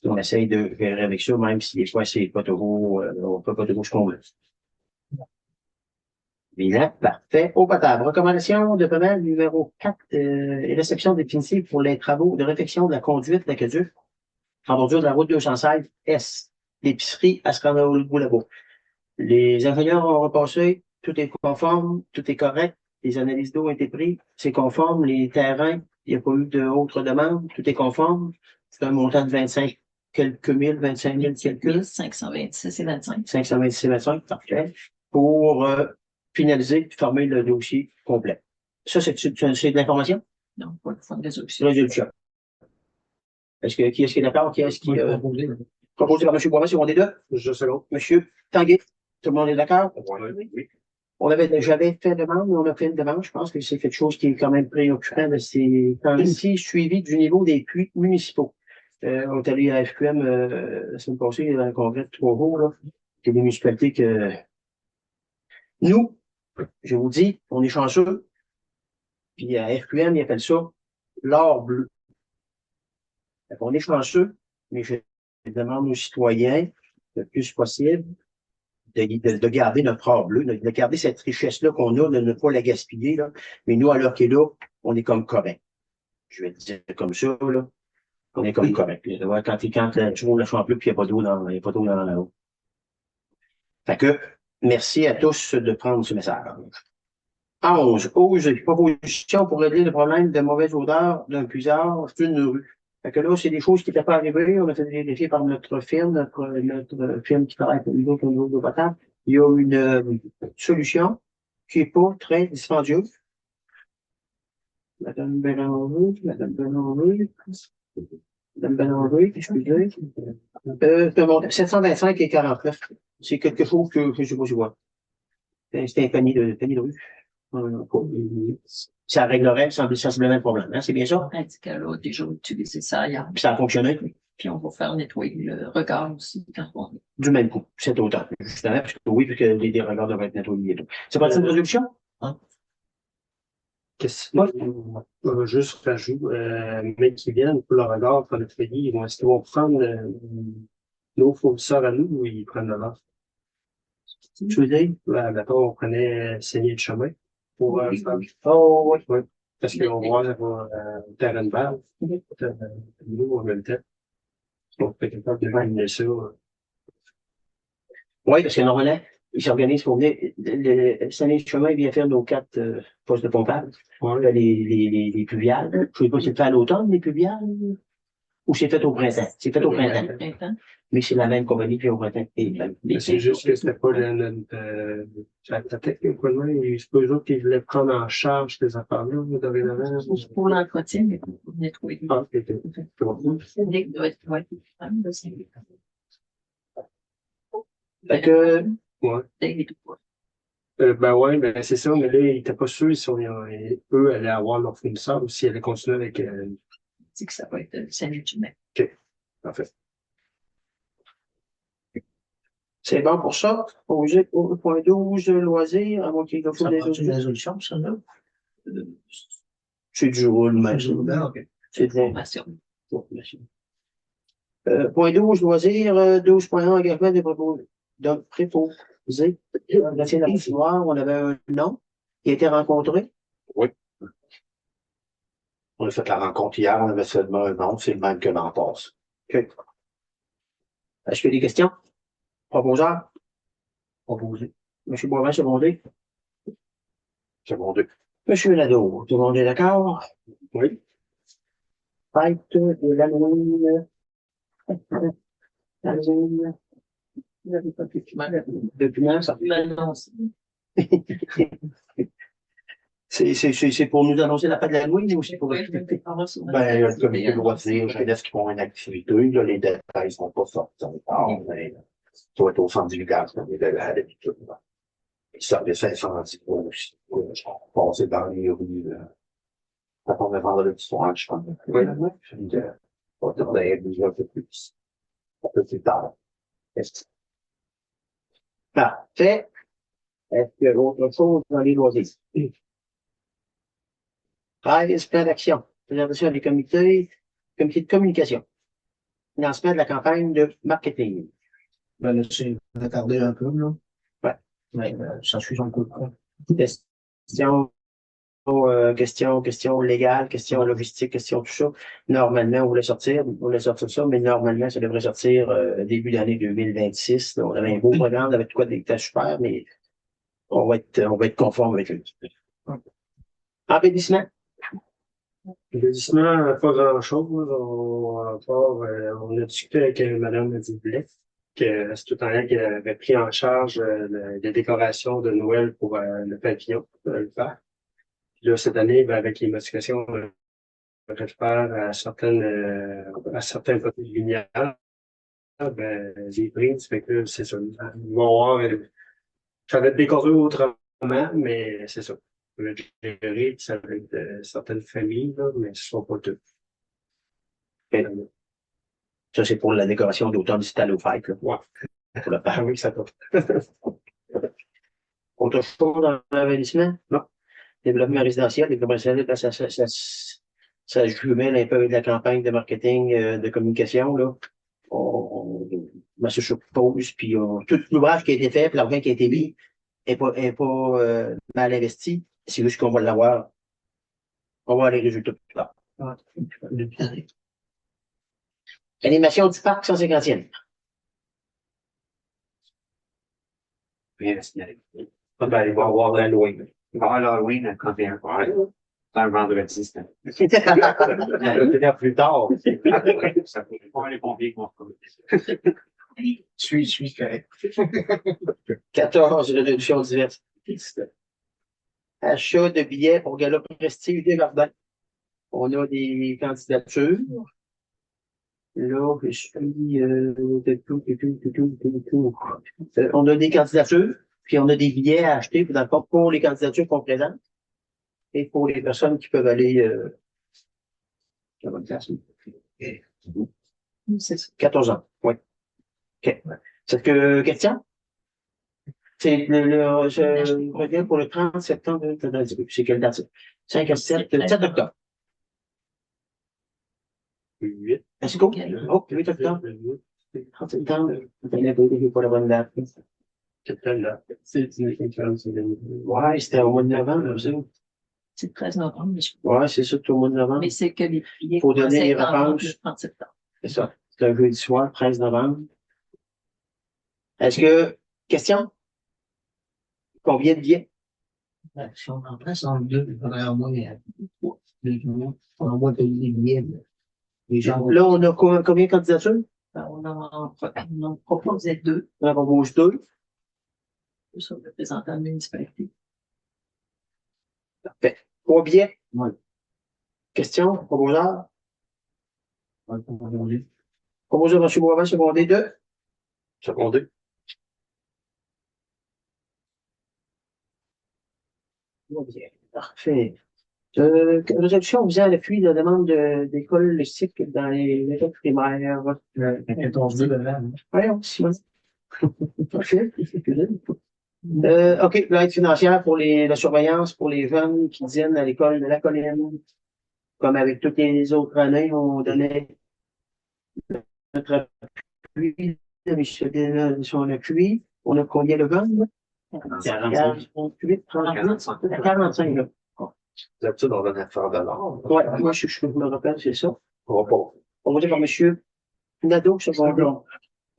On essaye de gérer avec ça, même si des fois, c'est pas toujours, on peut pas toujours ce qu'on veut. Bien, parfait. Au potable. Recommandation de paiement numéro 4, réception définitive pour les travaux de réfection de la conduite d'aqueduc en bordure de la route 216 S, l'épicerie à Scranau-Boulabo. Les ingénieurs ont repassé, tout est conforme, tout est correct, les analyses d'eau ont été prises, c'est conforme, les terrains, il n'y a pas eu d'autres demandes, tout est conforme. C'est un montant de 25 quelques mille, 25 000 quelques. 526 et 25. 526 et 25, parfait. Pour finaliser et fermer le dossier complet. Ça, c'est de l'information? Non, pas le fonds de résolution. Résolution. Qui est-ce qui est d'accord? Qui est-ce qui proposé par M. Boivin, sur des deux? Je sais pas. M. Tanguay, tout le monde est d'accord? Oui. J'avais fait demande, on a fait une demande. Je pense que c'est quelque chose qui est quand même préoccupant de ces temps-ci, suivi du niveau des puits municipaux. On est allé à FQM la semaine passée, dans le congrès de Trois-Hauts, là. C'est des municipalités que nous, je vous dis, on est chanceux. Puis à FQM, ils appellent ça l'or bleu. On est chanceux, mais je demande aux citoyens, le plus possible, de garder notre or bleu, de garder cette richesse-là qu'on a, de ne pas la gaspiller, là. Mais nous, alors qu'il est là, on est comme correct. Je vais te dire comme ça, là. On est comme correct. Quand tu roules le champ bleu, puis il n'y a pas d'eau dans la eau. Fait que, merci à tous de prendre ce message. 11. Proposition pour régler le problème de mauvaise odeur d'un puisard d'une rue. Fait que là, c'est des choses qui n'étaient pas arrivées. On a fait vérifier par notre firme, notre firme qui travaille pour nous autres au niveau de l'eau potable. Il y a une solution qui n'est pas très dispendieuse. Madame Bélanger, excusez. C'est un montant 725 et 49. C'est quelque chose que je sais pas si je vois. C'est un panier de rue. Ça réglerait sensiblement le problème, hein? C'est bien ça? On dit qu'elle a déjà utilisé ça ailleurs. Puis ça a fonctionné? Puis on va faire nettoyer le regard aussi quand on est. Du même coup, cet automne. Justement, parce que oui, puisque les regards devraient être nettoyés. C'est pas une résolution? Hein? Question, juste rajout, mais qui viennent pour le regard, pour notre pays, est-ce qu'ils vont prendre nos fournisseurs à nous ou ils prennent le leur? Tu veux dire? Mettons, on prenait saigner le chemin pour faire. Oh, oui. Oui. Parce qu'on va avoir un terrain de balle. Nous, en même temps. On peut être capable de mener ça. Oui, parce que normalement, ils s'organisent pour venir. Le Saint chemin vient faire nos 4 postes de pompage. Ouais. Les pluviales. Je ne sais pas si c'est fait à l'automne, les pluviales, ou c'est fait au printemps. C'est fait au printemps. Mais c'est la même compagnie qui au printemps. C'est juste que c'était pas la technique, quoi, c'est pas eux autres qui voulaient prendre en charge ces affaires-là, dorénavant. Pour l'entretien, mais pour nettoyer. Ah, ok. Dès que doit être Fait que, ouais. Ben c'est ça, mais là, ils étaient pas sûrs si eux allaient avoir leur fournisseur ou s'ils allaient continuer avec. dit que ça va être Saint-Jumet. OK. Parfait. c'est bon pour ça. Au point 12, loisirs, à moins qu'il y ait Ça des prend une résolution, ça, là? C'est du roulement. OK. C'est de Formation. l'information. Point 12, loisirs, 12.1, engagement de préposé. Dans la noire, on avait un nom qui a été rencontré. Oui. On a fait la rencontre hier, on avait seulement un nom, c'est le même que l'an passé. OK. Est-ce qu'il y a des questions? Proposeur? Proposé. Monsieur Boivin, secondé. C'est bon, deux. Monsieur Nadeau, tout le monde est d'accord? Oui. Fête de l'Halloween. Halloween. Vous n'avez pas de document, ça? L'annonce. C'est pour nous annoncer la fête de l'Halloween ou c'est pour... On va sur- Ben, le comité de loisirs, jeunesse qui font une activité, là, les détails sont pas sortis encore, mais ça va être au centre du village, comme il est à l'habitude. Là. Les services incendies aussi, passer dans les rues, quand on est vendredi soir, je pense. Oui. Puis, on va tourner un peu plus tard. Parfait. Est-ce qu'il y a autre chose dans les loisirs? 13, plan d'action. Présentation des comités de communication. Financement de la campagne de marketing. Ben là, c'est retardé un peu, là. Ouais. Mais ça suit son cours. Question légale, question logistique, question tout ça. Normalement, on voulait sortir ça, mais normalement, ça devrait sortir début d'année 2026. Là, on avait un beau programme, on avait de quoi des tâches super, mais on va être conforme avec eux. Embellissement. Embellissement, pas grand-chose. On a discuté avec Mme Dublin, que c'est tout un temps qui avait pris en charge les décorations de Noël pour le pavillon, le parc. Puis là, cette année, ben, avec les modifications, on va faire à certains côtés de lumière, ben, les prises, fait que c'est ça. Ils vont avoir, ça va être décoré autrement, mais c'est ça. On va gérer, ça va être certaines familles, là, mais ce ne sont pas toutes. Ça, c'est pour la décoration d'automne, c'est à l'eau fête, là. Ouais. Pour le Ah parc. oui, ça peut. Autre chose dans l'embellissement? Non. Développement résidentiel, ben, ça jumelle un peu avec la campagne de marketing, de communication, là. Ben, se suppose, puis tout l'ouvrage qui a été fait, puis l'argent qui a été mis, est pas mal investi. C'est juste qu'on va l'avoir. On va avoir les résultats plus tard. Animation du parc 150e. Bien signalé. Ben, il va y avoir l'Halloween. Ah, l'Halloween, le 31. Ouais. C'est un vendredi, c'est plus tard. Ça peut pas les pompiers qui vont se Suis correct. 14, réduction diverses. Achat de billets pour Gala Prestige des Jardins. On a des candidatures. Là, je suis on a des candidatures, puis on a des billets à acheter, dans le fond, pour les candidatures qu'on présente et pour les personnes qui peuvent aller C'est ça. 14 ans. Oui. OK. Cette question? C'est je reviens pour le 30 septembre. C'est quelle date? 5 à 7 octobre. 8. Est-ce que, oh, 8 octobre. 30 septembre. C'est pas la bonne date. C'est quelle date? C'est une conférence de Ouais, c'était au mois de novembre, ça. C'est le 13 novembre, mais, Ouais, c'est ça, tout au mois de novembre. mais c'est que les billets Faut donner les commencent à être en vente réponses. le 30 septembre. C'est ça. C'est un jeudi soir, 13 novembre. Est-ce que, question? Combien de billets? Ben, si on en place en deux, il faudrait au moins 2 mois. On envoie payer les billets. Les gens Là, on a combien de candidatures? On en proposait 2 On en propose 2. sur le représentant de la municipalité. Parfait. 3 billets? Ouais. Question? Proposeur? vont proposer. Proposeur, M. Boivin, secondé 2. Secondé. Bien. Parfait. Résolution visant à l'appui de la demande d'école holistique dans les écoles primaires. 14-2 devant. Voyons, Simon. Parfait. OK, l'aide financière pour la surveillance pour les jeunes qui viennent à l'école de la colline. Comme avec toutes les autres années, on donnait notre appui, son appui. On a combien de jeunes? 45. 45, là. D'habitude, on donne à faire de l'or. Ouais, moi, je me rappelle, c'est ça. On va pas. On va dire par monsieur Nadeau, secondé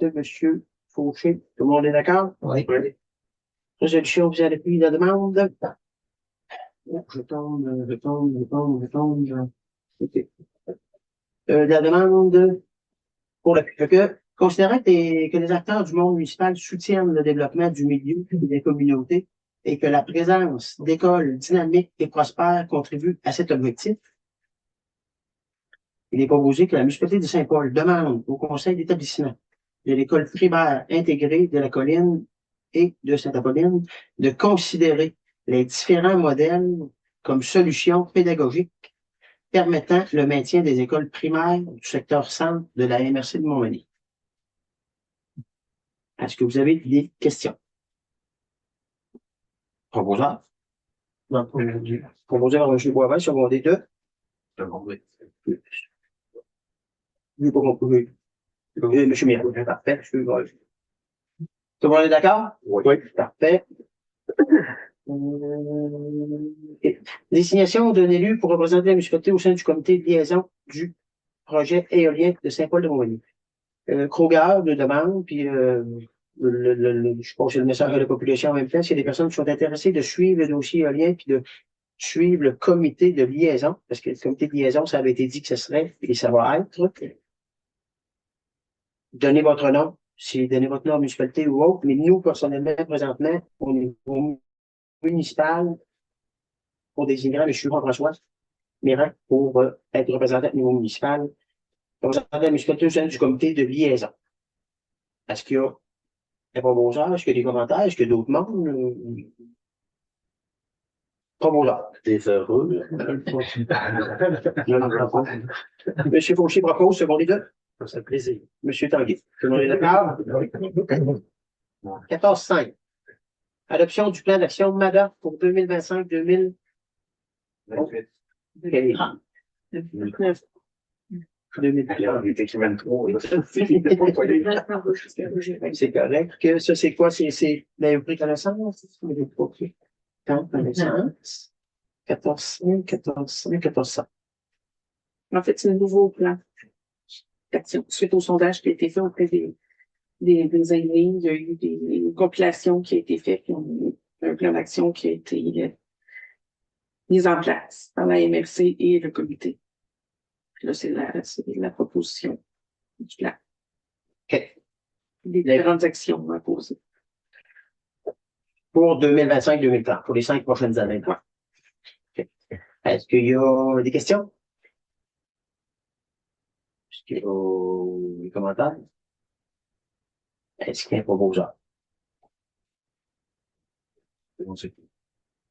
de monsieur Fauché. Tout le monde est d'accord? Oui. Résolution visant à l'appui de la demande. Oh, je tombe. Ok. La demande pour l'appui. Fait que, considérant que les acteurs du monde municipal soutiennent le développement du milieu et des communautés et que la présence d'écoles dynamiques et prospères contribue à cet objectif, il est proposé que la municipalité de Saint-Paul demande au conseil d'établissement de l'école primaire intégrée de la colline et de Saint-Apolline de considérer les différents modèles comme solutions pédagogiques permettant le maintien des écoles primaires du secteur centre de la MRC de Montmagny. Est-ce que vous avez des questions? Proposeur? Non, proposeur par M. Boisvert, secondé de? Oui, pour conclure. M. Mirou, parfait. Tout le monde est d'accord? Oui. Parfait. Ok. Désignation d'un élu pour représenter la municipalité au sein du comité de liaison du projet éolien de Saint-Paul-de-Montmagny. Kroger de demande, puis je pense que le message à la population en même temps, c'est des personnes qui sont intéressées de suivre le dossier éolien, puis de suivre le comité de liaison, parce que le comité de liaison, ça avait été dit que ce serait, et ça va être. Donnez votre nom, donnez votre nom à la municipalité ou autre, mais nous, personnellement, présentement, au niveau municipal, pour désigner M. Jean-François Mirand pour être représentant au niveau municipal, représentant la municipalité au sein du comité de liaison. Est-ce qu'il y a des proposeurs? Est-ce qu'il y a des commentaires? Est-ce qu'il y a d'autres membres? Proposeurs. T'es heureux. Monsieur Fauché propose, secondé de? Ça fait plaisir. Monsieur Tanguay. Tout le monde est d'accord? 14.5. Adoption du plan d'action MADA pour 2025-2000. 28. 2009. 23. C'est correct. Que ça, c'est quoi? C'est la pris connaissance? Connaissance. 14.5. En fait, c'est un nouveau plan d'action suite au sondage qui a été fait auprès des aînés. Il y a eu une compilation qui a été faite, puis un plan d'action qui a été mis en place par la MRC et le comité. Puis là, c'est la proposition du plan. OK. Des différentes actions à poser. Pour 2025-2030, pour les 5 prochaines années. Ouais. Okay. Est-ce qu'il y a des questions? Est-ce qu'il y a des commentaires? Est-ce qu'il y a un proposeur?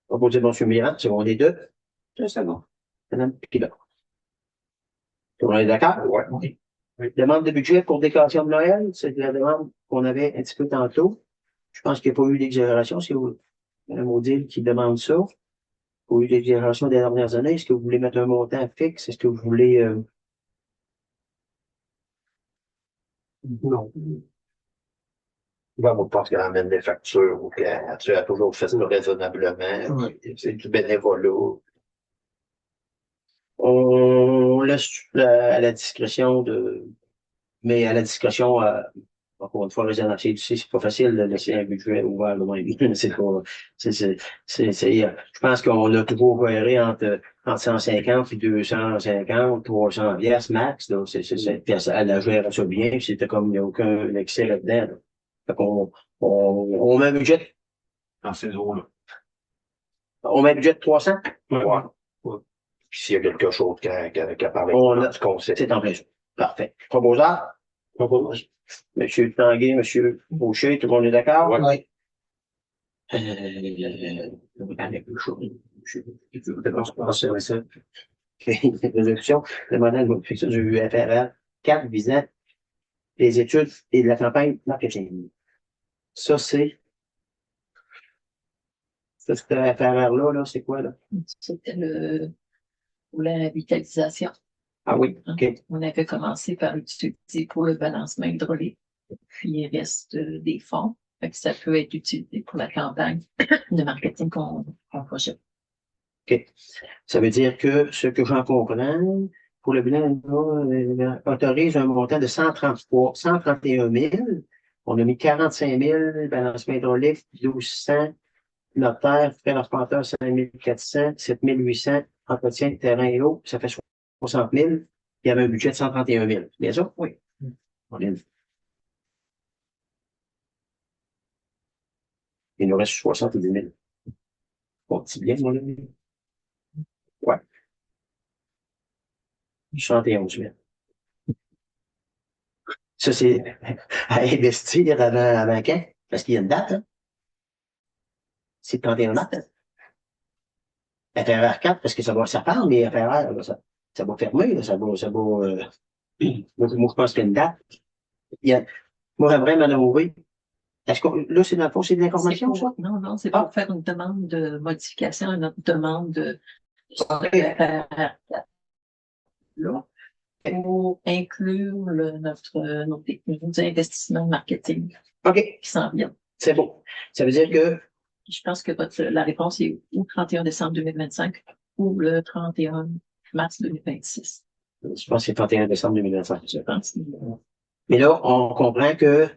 Proposé de M. Mirand, c'est bon, les deux. Un second. Madame Piquet. Tout le monde est d'accord? Oui. Demande de budget pour décoration de Noël, c'est la demande qu'on avait un petit peu tantôt. Je pense qu'il n'y a pas eu d'exagération. C'est Mme Odile qui demande ça. Il n'y a pas eu d'exagération des dernières années. Est-ce que vous voulez mettre un montant fixe? Est-ce que vous voulez... Non. Je pense qu'elle amène des factures ou qu'elle a toujours fait ça raisonnablement. Oui. C'est du bénévolat. On laisse à la discrétion mais à la discrétion, encore une fois, raisonnable. C'est pas facile de laisser un budget ouvert loin. Je pense qu'on l'a toujours géré entre 150 et 250, 300 pièces max, là. Puis elle a géré ça bien, c'était comme il n'y a aucun excès là-dedans, là. Fait qu'on, on met un budget. Dans ces eaux-là. On met un budget de 300? Ouais. Puis s'il y a quelque chose qu'à parler du conseil. C'est en plein jour. Parfait. Proposeur? Monsieur Tanguay, Monsieur Boucher, tout le monde est d'accord? Oui. Résolution demandant une modification du FRL 4 visant les études et de la campagne marketing. Ça, c'est cette FRL-là, là, c'est quoi, là? C'était pour la vitalisation. Ah oui, OK. On avait commencé par l'utiliser pour le balancement hydraulique. Puis il reste des fonds. Fait que ça peut être utilisé pour la campagne de marketing qu'on projette. OK. Ça veut dire que ce que j'en comprends, pour le bilan, autorise un montant de 131 000. On a mis 45 000, balancement hydraulique, 1200, notaire, frais d'arpenteur, 5 400, 7 800, entretien de terrain et eau, ça fait 60 000. Il y avait un budget de 131 000. Bien sûr? Oui. Il nous reste 70 000. Bon, c'est bien, mon ami. Ouais. 71 000. Ça, c'est à investir avant quand? Parce qu'il y a une date, hein? C'est le 31 mars. Hein? FRR 4, parce que ça parle, mais FRR, là, ça va fermer, là, moi, je pense qu'il y a une date. Moi, j'aimerais manœuvrer. Est-ce que, là, c'est dans le fond, c'est de l'information, ça? Non, non, c'est pour faire une demande de modification à notre demande de FRR 4. Là, pour inclure nos investissements marketing OK. qui s'en viennent. C'est bon. Ça veut dire que. Je pense que la réponse est ou 31 décembre 2025 ou le 31 mars 2026. Je pense que c'est 31 décembre 2025. Je pense. Mais là, on comprend que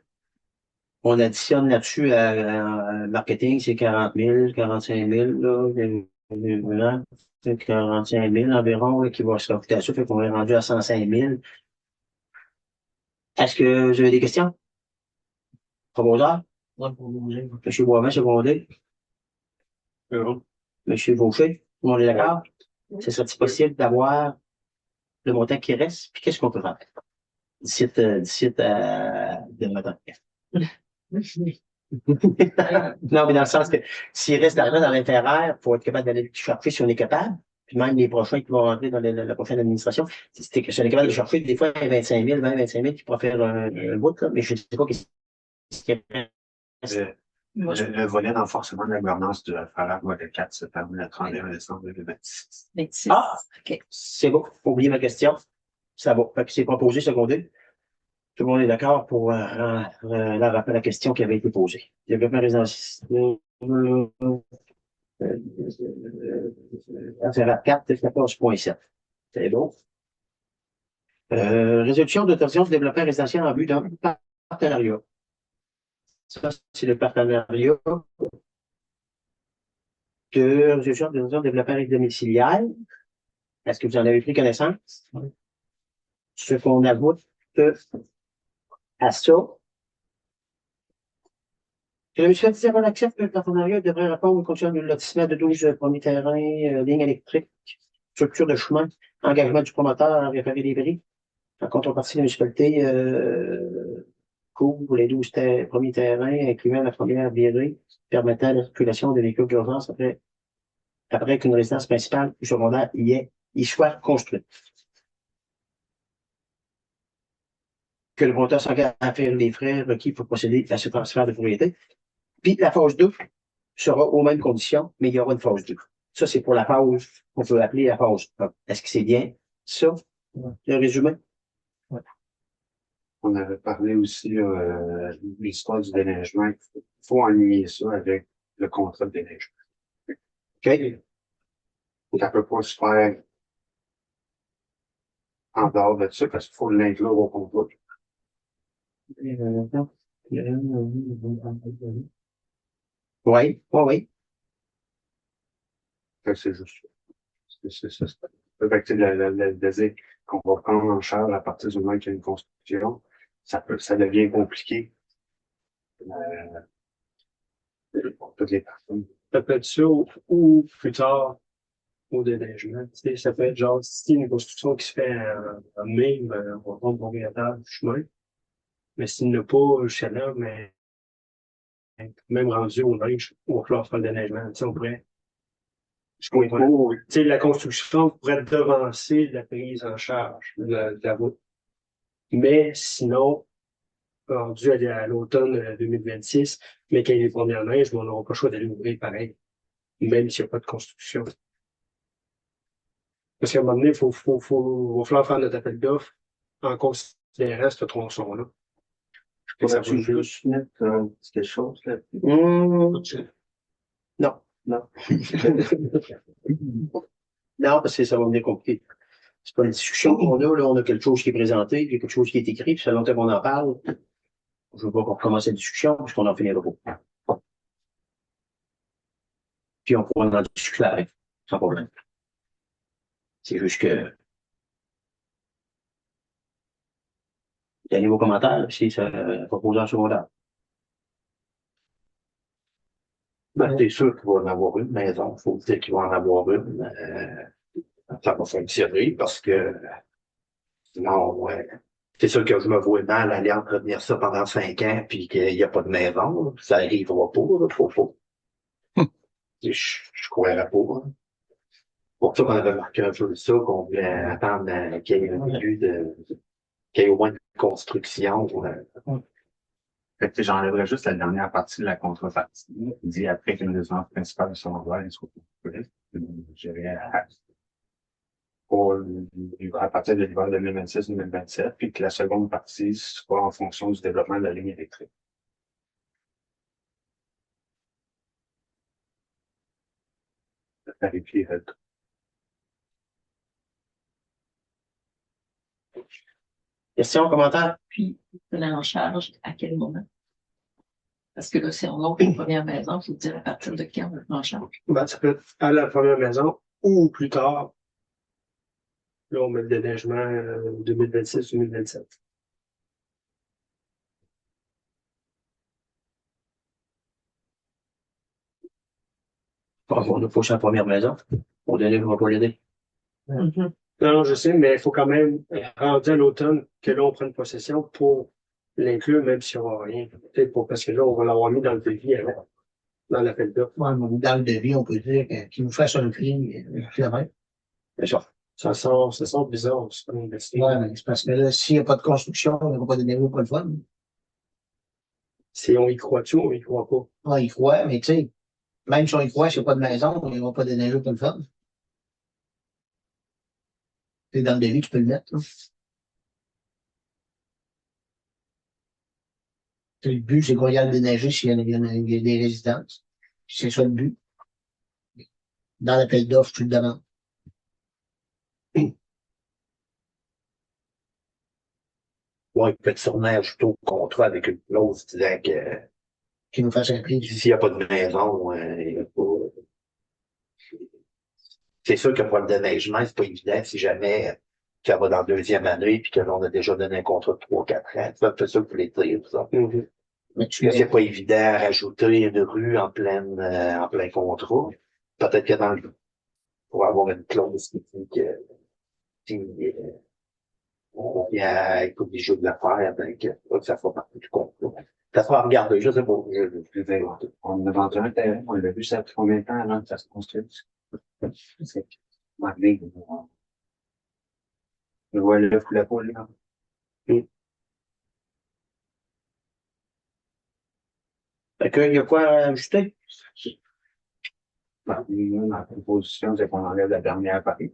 on additionne là-dessus à marketing, c'est 40 000, 45 000, là, 45 000 environ, là, qui va se rajouter à ça, fait qu'on est rendu à 105 000. Est-ce que vous avez des questions? Proposeur? Monsieur Boivin, secondé. Monsieur Vaucher, tout le monde est d'accord? Ce serait-il possible d'avoir le montant qui reste, puis qu'est-ce qu'on peut faire? D'ici demain matin. Non, mais dans le sens que s'il reste d'argent dans l'intérieur, il faut être capable d'aller le chercher si on est capable. Puis même les prochains qui vont rentrer dans la prochaine administration, si on est capable de le chercher, des fois, 25 000, 25 000 qui pourraient faire un bout, là, mais je ne sais pas qu'est-ce qui reste. Le volet d'enforcement de la gouvernance du FRR volet 4 se termine le 31 décembre 2026. 26. Ah! OK. C'est bon. Faut oublier ma question. Ça va. Fait que c'est proposé, secondé. Tout le monde est d'accord pour la question qui avait été posée. Développement résidentiel. FRR 4, 14.7. C'est bon. Résolution d'autorisation du développement résidentiel en vue d'un partenariat. Ça, c'est le partenariat de résolution d'autorisation de développement domiciliaire. Est-ce que vous en avez pris connaissance? Oui. Ce qu'on ajoute à ça, que le mutuelle disait accepte que le partenariat devrait répondre aux conditions du lotissement de 12 premiers terrains, lignes électriques, structure de chemin, engagement du promoteur à réparer les bris. En contrepartie, la municipalité couvre les 12 premiers terrains, incluant la première virée, permettant la circulation des véhicules d'urgence après qu'une résidence principale ou secondaire y soit construite. Que le promoteur s'engage à faire les frais requis pour procéder à ce transfert de propriété. Puis la phase 2 sera aux mêmes conditions, mais il y aura une phase 2. Ça, c'est pour la phase qu'on peut appeler la phase 1. Est-ce que c'est bien ça, le résumé? Ouais. On avait parlé aussi l'histoire du déneigement. Il faut aligner ça avec le contrat de déneigement. OK. Ça ne peut pas se faire en dehors de ça, parce qu'il faut l'inclure au contrat. Oui, oui. C'est juste ça. Fait que le désir qu'on va prendre en charge à partir du moment qu'il y a une construction, ça devient compliqué pour toutes les personnes. Ça peut être ça ou plus tard au déneigement. Tu sais, ça peut être genre, si une construction qui se fait en mai, ben, on va prendre propriétaire du chemin. Mais s'il n'a pas jusqu'à là, mais même rendu au neige, on va falloir faire le déneigement. Tu sais, on pourrait. Tu sais, la construction pourrait devancer la prise en charge de la route. Mais sinon, rendu à l'automne 2026, mais quand il est premières neiges, on n'aura pas le choix d'aller ouvrir pareil, même s'il n'y a pas de construction. Parce qu'à un moment donné, il va falloir faire notre appel d'offres en considérant ce tronçon-là. Est-ce que ça peut juste mettre quelque chose là? Non. Non. Non, parce que ça va venir compliqué. C'est pas une discussion qu'on a, là, on a quelque chose qui est présenté, il y a quelque chose qui est écrit, puis ça fait longtemps qu'on en parle. Je veux pas qu'on recommence la discussion, puisqu'on en finira pas. Puis on pourra en discuter avec, sans problème. C'est juste que dernier vos commentaires, c'est ça, proposant secondaire. Ben, c'est sûr qu'il va en avoir une maison. Il faut dire qu'il va en avoir une. Ça va fonctionner parce que sinon, ouais. C'est sûr que je me vois mal aller entretenir ça pendant 5 ans puis qu'il n'y a pas de maison. Là. Ça arrivera pas. Là. Faut. Je croirais pas. Hein. Pour ça qu'on avait marqué un peu ça, qu'on voulait attendre qu'il y ait un début qu'il y ait au moins une construction. Fait que j'enlèverais juste la dernière partie de la contrepartie, là, qui dit après qu'une résidence principale secondaire soit construite, j'irais à partir de l'hiver 2026-2027, puis que la seconde partie soit en fonction du développement de la ligne électrique. Vérifier le tout. Question, commentaire? Puis, prenez en charge à quel moment? Parce que là, si on monte une première maison, il faut dire à partir de quand on le prend en charge. Ben, ça peut être à la première maison ou plus tard. Là, on met le déneigement 2026-2027. On a poussé la première maison. On donnait, on va pas l'aider. Mhm. Non, je sais, mais il faut quand même rendre à l'automne que là, on prenne possession pour l'inclure, même si on va rien. Peut-être pas, parce que là, on va l'avoir mis dans le devis, dans l'appel d'offres. Ouais, mais dans le devis, on peut dire qu'il nous fasse un prix, clairement. C'est ça. Ça sent bizarre, c'est pas investi. Ouais, mais c'est parce que là, s'il n'y a pas de construction, on ne va pas donner pas le fun. Si on y croit-tu, on y croit pas. Ouais, il croit, mais tu sais, même si on y croit, s'il n'y a pas de maison, ils ne vont pas donner pas le fun. C'est dans le devis, tu peux le mettre, là. Le but, c'est qu'on y aille déneiger s'il y a des résidences. C'est ça le but. Dans l'appel d'offres, tu le demandes. Ouais, il peut être sûrement ajouter au contrat avec une clause disant que Qu'il nous fasse un prix. s'il n'y a pas de maison, il y a pas. C'est sûr que pour le déneigement, c'est pas évident si jamais ça va dans la deuxième année puis que l'on a déjà donné un contrat de 3-4 ans. C'est un peu ça que vous voulez dire, ça. Mhm. Mais tu Parce que c'est mets, pas évident à rajouter une rue en plein contrat. Peut-être que dans le, pour avoir une clause qui dit que, si, on vient à écouter des jeux de l'affaire, ben, que ça fera partie du contrat. Ça sera à regarder, je sais pas. Je veux dire, on a vendu un terrain, on l'a vu, ça fait combien de temps avant que ça se construise? C'est marqué, je vois l'œuf ou la poule, là. Fait que, il y a quoi à ajouter? Nous, la proposition, c'est qu'on enlève la dernière partie.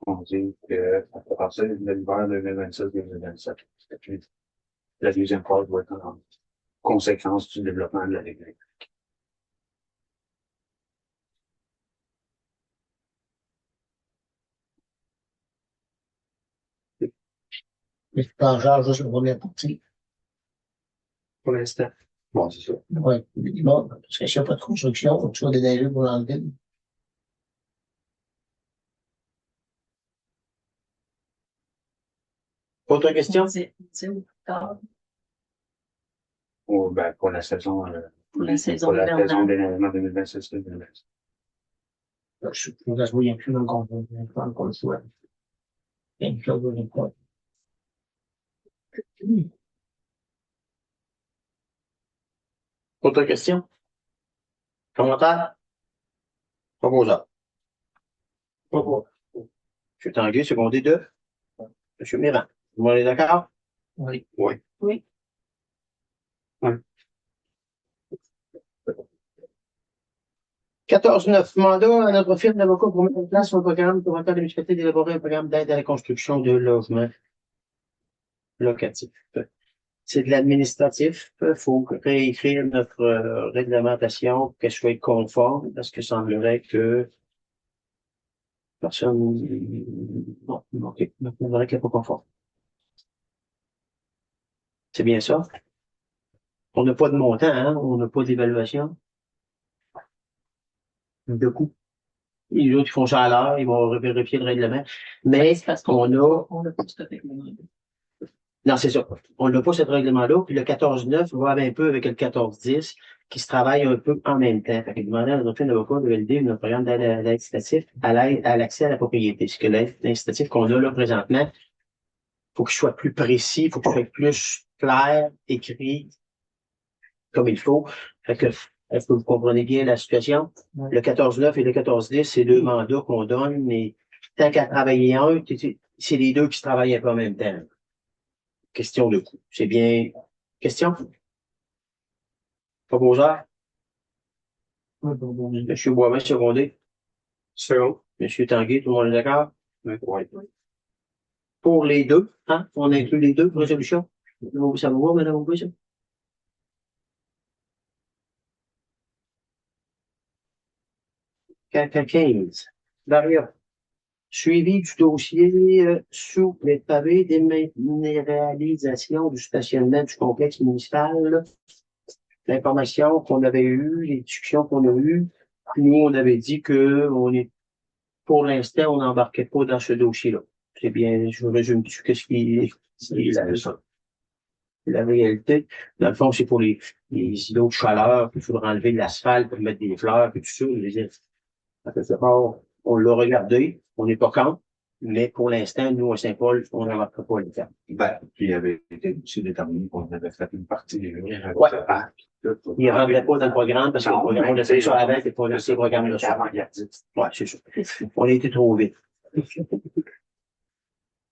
On dit que, à partir de l'hiver 2026-2027, la deuxième phase doit être en conséquence du développement de la ligne électrique. mais tu prends en charge juste la première partie. Pour l'instant. Bon, c'est ça. Ouais. Bon, parce que s'il n'y a pas de construction, faut que tu vas déneiger pour l'enlever. Autre question? C'est au plus tard, Ou, ben, pour la saison, pour la saison pour la saison hivernale. d'événement 2026-2027. Je trouve que ça se voit plus dans le contrat qu'on le souhaite. Il y a une clause de quoi. Autre question? Commentaire? Proposant. Monsieur Tanguay, secondé de Monsieur Mirand. Vous êtes d'accord? Oui. Oui. Oui. Ouais. 14-9, mandat à notre firme d'avocat pour mettre en place un programme pour permettre à l'administratif d'élaborer un programme d'aide à la construction de logements locatifs. C'est de l'administratif. Il faut réécrire notre réglementation pour qu'elle soit conforme, parce que semblerait que personne... Bon, OK. Il semblerait qu'elle n'est pas conforme. C'est bien ça? On n'a pas de montant, hein? On n'a pas d'évaluation de coût. Les autres, ils font ça à l'heure, ils vont vérifier le règlement. Mais C'est parce qu'on on a... a pas ce règlement. Non, c'est ça. On n'a pas ce règlement-là. Puis le 14.9 va un peu avec le 14.10 qui se travaille un peu en même temps. Fait qu'il demandait à notre avocat de valider notre programme d'aide incitatif à l'accès à la propriété. Ce que l'aide incitatif qu'on a là présentement, faut qu'il soit plus précis, faut qu'il soit plus clair, écrit comme il faut. Fait que, est-ce que vous comprenez bien la situation? Le 14.9 et le 14.10, c'est deux mandats qu'on donne, mais tant qu'à travailler un, c'est les deux qui se travaillent un peu en même temps. Question de coût. C'est bien. Question? Proposeur? Monsieur Boivin, secondé. Second. Monsieur Tanguay, tout le monde est d'accord? Oui. Pour les deux, hein? On inclut les deux résolutions. Ça vous va, madame Aubry, ça? 15. Daria. Suivi du dossier sous les pavés déminéralisation du stationnement du complexe municipal. L'information qu'on avait eue, les discussions qu'on a eues, nous, on avait dit que pour l'instant, on n'embarquait pas dans ce dossier-là. C'est bien, je vous résume tout ce qui est la réalité. Dans le fond, c'est pour les îlots de chaleur, puis il faudra enlever de l'asphalte pour mettre des fleurs, puis tout ça. On l'a regardé, on n'est pas contre, mais pour l'instant, nous, à Saint-Paul, on n'embarquera pas le faire. Ben, puis il avait été aussi déterminé qu'on avait fait une partie des Ouais. Il ne rentrait pas dans le programme parce que le programme, on l'a fait ça avant, c'est pas dans ces programmes-là. Ouais, c'est ça. On a été trop vite.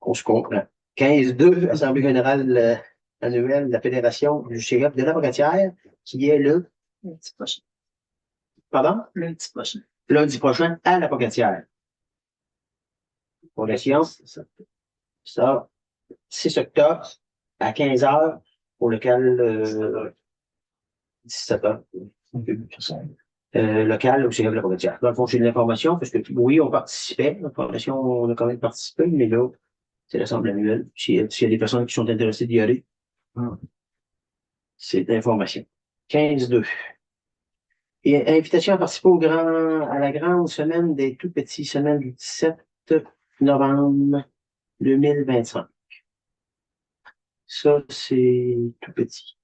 On se comprend. 15.2, Assemblée générale annuelle de la Fédération du CF de la Bratière, qui est le Lundi prochain. pardon? Lundi prochain. Lundi prochain à la Pocatière. Pour la science, ça, 6 octobre à 15 heures, pour lequel 17 heures. Local au CF de la Pocatière. Dans le fond, j'ai de l'information, parce que oui, on participait, la formation, on a quand même participé, mais là, c'est l'Assemblée annuelle. S'il y a des personnes qui sont intéressées d'y aller, c'est l'information. 15.2. Et invitation à participer à la grande semaine des tout petits, semaine du 17 novembre 2025. Ça, c'est tout petit.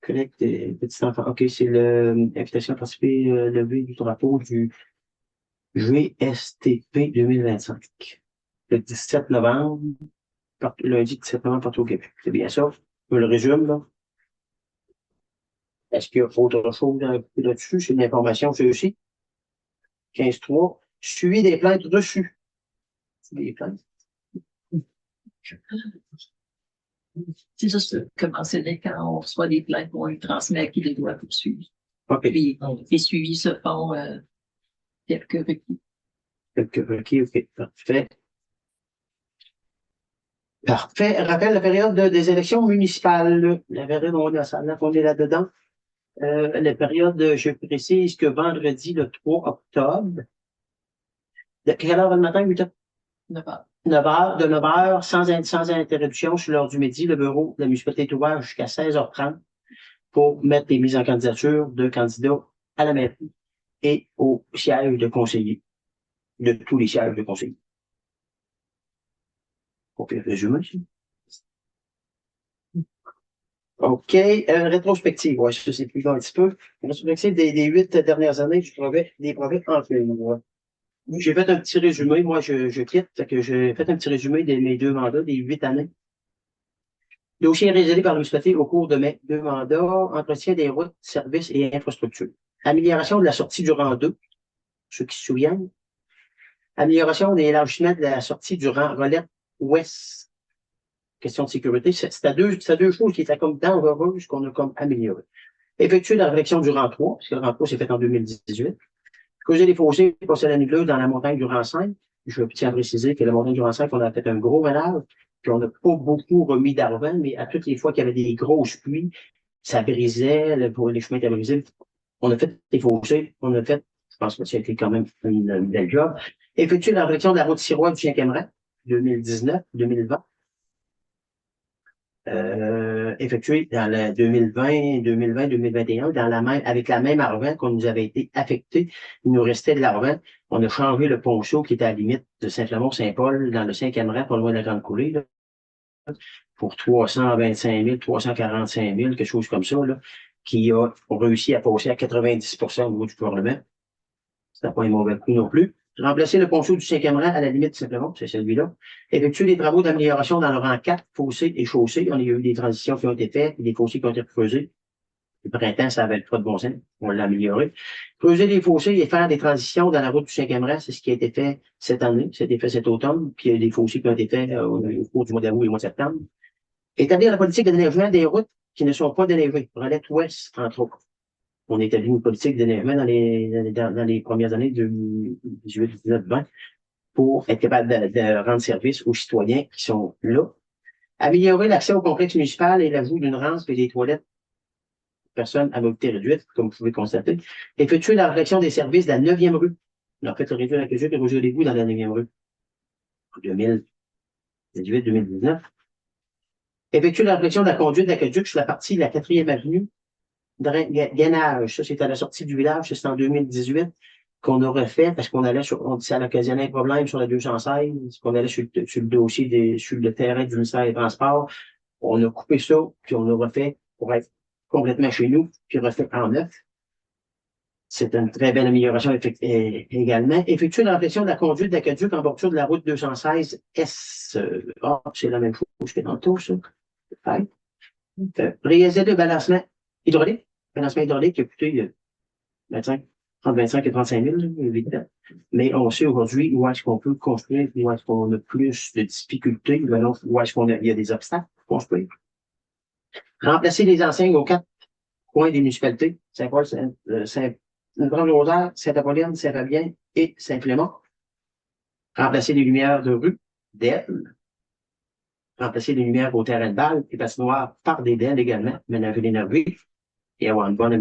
Collecte des petits enfants. OK, c'est l'invitation à participer levée du drapeau du GSTP 2025. Le 17 novembre, lundi 17 novembre, partout au Québec. C'est bien ça? Je le résume, là. Est-ce qu'il y a autre chose là-dessus? C'est une information, c'est aussi. 15.3. Suivi des plaintes reçues. Des plaintes. C'est juste commencer dès quand on reçoit des plaintes, on les transmet à qui les doit poursuivre. OK. Puis les suivis se font quelques requis. Quelques requis, OK. Parfait. Parfait. Rappelle la période des élections municipales. La période où on est là-dedans. La période, je précise que vendredi, le 3 octobre, de quelle heure le matin, 8 heures? 9 heures. 9 heures, de 9 heures, sans interruption, sur l'heure du midi, le bureau de la municipalité est ouvert jusqu'à 16h30 pour mettre les mises en candidature de candidats à la mairie et au siège de conseillers, de tous les sièges de conseillers. On peut résumer, ça. OK, rétrospective. Ouais, ça, c'est plus long un petit peu. Rétrospective des 8 dernières années des brevets en cours. J'ai fait un petit résumé. Moi, je quitte. Fait que j'ai fait un petit résumé de mes 2 mandats, des 8 années. Dossier réalisé par le municipalité au cours de mes 2 mandats. Entretien des routes, services et infrastructures. Amélioration de la sortie du rang 2. Ceux qui se souviennent. Amélioration et élargissement de la sortie du rang relais ouest. Question de sécurité. C'était deux choses qui étaient comme dangereuses qu'on a comme améliorées. Effectuer la réflexion du rang 3, parce que le rang 3 s'est fait en 2018. Creuser les fossés pour la négleuse dans la montagne du rang 5. Je tiens à préciser que la montagne du rang 5, on a fait un gros ménage. Puis on n'a pas beaucoup remis d'argent, mais à toutes les fois qu'il y avait des grosses pluies, ça brisait, les chemins étaient brisés. On a fait des fossés, je pense que ça a été quand même une belle job. Effectué la réflexion de la route Sirois du 5e rang, 2019-2020. Effectué dans le 2020-2021, avec la même argent qu'on nous avait été affecté. Il nous restait de l'argent. On a changé le ponceau qui était à la limite de Saint-Flamand-Saint-Paul dans le 5e rang, pas loin de la Grande Coulée, là, pour 325 000, 345 000, quelque chose comme ça, là, qui a réussi à passer à 90% au niveau du gouvernement. C'était pas un mauvais coup non plus. Remplacer le ponceau du 5e rang à la limite, simplement, c'est celui-là. Effectuer des travaux d'amélioration dans le rang 4, fossés et chaussées. On a eu des transitions qui ont été faites, des fossés qui ont été creusés. Le printemps, ça avait pas de bon sens. On l'a amélioré. Creuser des fossés et faire des transitions dans la route du 5e rang, c'est ce qui a été fait cette année. Ça a été fait cet automne. Puis il y a des fossés qui ont été faits au cours du mois d'août et du mois de septembre. Établir la politique de déneigement des routes qui ne sont pas déneigées. Relais ouest, entre autres. On a établi une politique de déneigement dans les premières années de 2018, 19, 20 pour être capable de rendre service aux citoyens qui sont là. Améliorer l'accès au complexe municipal et l'ajout d'une rampe et des toilettes personnes à mobilité réduite, comme vous pouvez constater. Effectuer la réflexion des services de la 9e rue. On a fait le réduire la culture et Roger Lévaux dans la 9e rue. 2018-2019. Effectuer la réflexion de la conduite de l'aqueduc sur la partie de la 4e avenue Gainage. Ça, c'est à la sortie du village, c'est en 2018 qu'on aurait fait parce qu'on allait ça a occasionné un problème sur la 216, qu'on allait sur le dossier sur le terrain du ministère des Transports. On a coupé ça, puis on aurait fait pour être complètement chez nous, puis refait en neuf. C'est une très belle amélioration également. Effectuer la réflexion de la conduite d'aqueduc en bordure de la route 216 S. C'est la même chose que dans le tour, ça. Réaliser le balancement hydraulique. Balancement hydraulique qui a coûté 25 et 35 000, évidemment. Mais on sait aujourd'hui où est-ce qu'on peut construire, où est-ce qu'on a plus de difficultés, où est-ce il y a des obstacles pour construire. Remplacer les enseignes aux 4 coins des municipalités, Saint-Paul, Saint-Jean-Rosaire, Saint-Apollinaire, Saint-Fabien et Saint-Clément. Remplacer les lumières de rue, d'ailes. Remplacer les lumières au terrain de balle et patinoires par des DEL également, ménager l'énergie et avoir un bon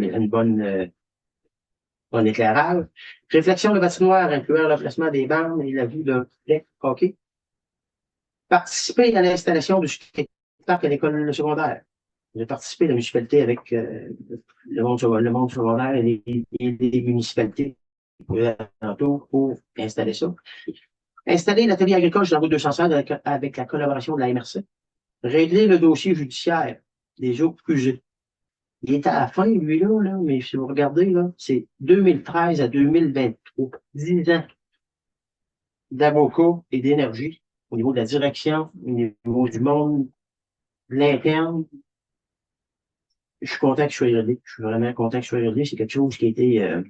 éclairage. Réflexion de patinoire, inclure le placement des bandes et la vue d'un hockey. Participer à l'installation du parc à l'école secondaire. J'ai participé à la municipalité avec le monde secondaire et les municipalités pour installer ça. Installer l'atelier agricole sur la route 216 avec la collaboration de la MRC. Régler le dossier judiciaire des eaux usées. Il est à la fin, lui-là, mais si vous regardez, là, c'est 2013 à 2023. 10 ans d'avocats et d'énergie au niveau de la direction, au niveau du monde, de l'interne. Je suis content que je sois réglé. Je suis vraiment content que je sois réglé. C'est quelque chose qui a été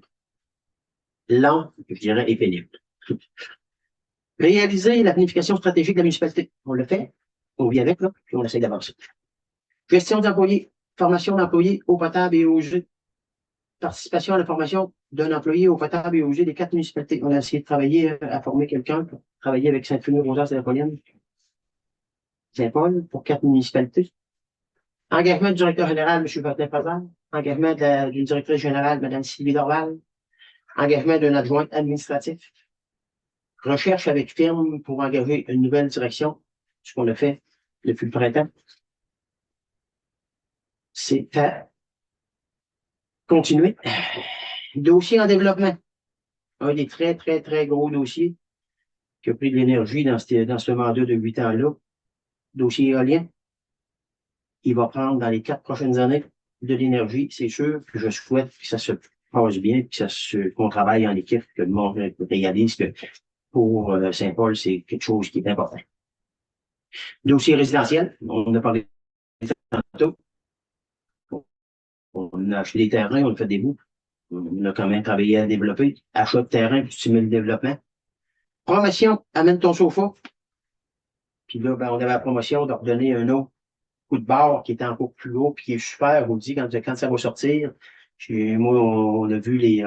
lent, je dirais, et pénible. Réaliser la planification stratégique de la municipalité. On le fait, on vit avec, là, puis on essaie d'avancer. Gestion d'employés, formation d'employés eau potable et eau usée. Participation à la formation d'un employé eau potable et eau usée des 4 municipalités. On a essayé de travailler à former quelqu'un pour travailler avec Sainte-Foy-Rosaire, Saint-Apollinaire, Saint-Paul pour 4 municipalités. Engagement du directeur général, M. Martin-Fazard. Engagement d'une directrice générale, Mme Sylvie Dorval. Engagement d'un adjoint administratif. Recherche avec firme pour engager une nouvelle direction, ce qu'on a fait depuis le printemps. C'est à continuer. Dossier en développement. Un des très, très, très gros dossiers qui a pris de l'énergie dans ce mandat de 8 ans-là. Dossier éolien. Il va prendre dans les 4 prochaines années de l'énergie, c'est sûr. Je souhaite que ça se passe bien, qu'on travaille en équipe, que le monde réalise que pour Saint-Paul, c'est quelque chose qui est important. Dossier résidentiel, on en a parlé tantôt. On a acheté des terrains, on a fait des bouts. On a quand même travaillé à développer. Achat de terrain pour stimuler le développement. Promotion, amène ton sofa. Puis là, on avait la promotion de redonner un autre coup de barre qui était encore plus haut, puis qui est super, on dit, quand ça va sortir. Moi, on a vu les.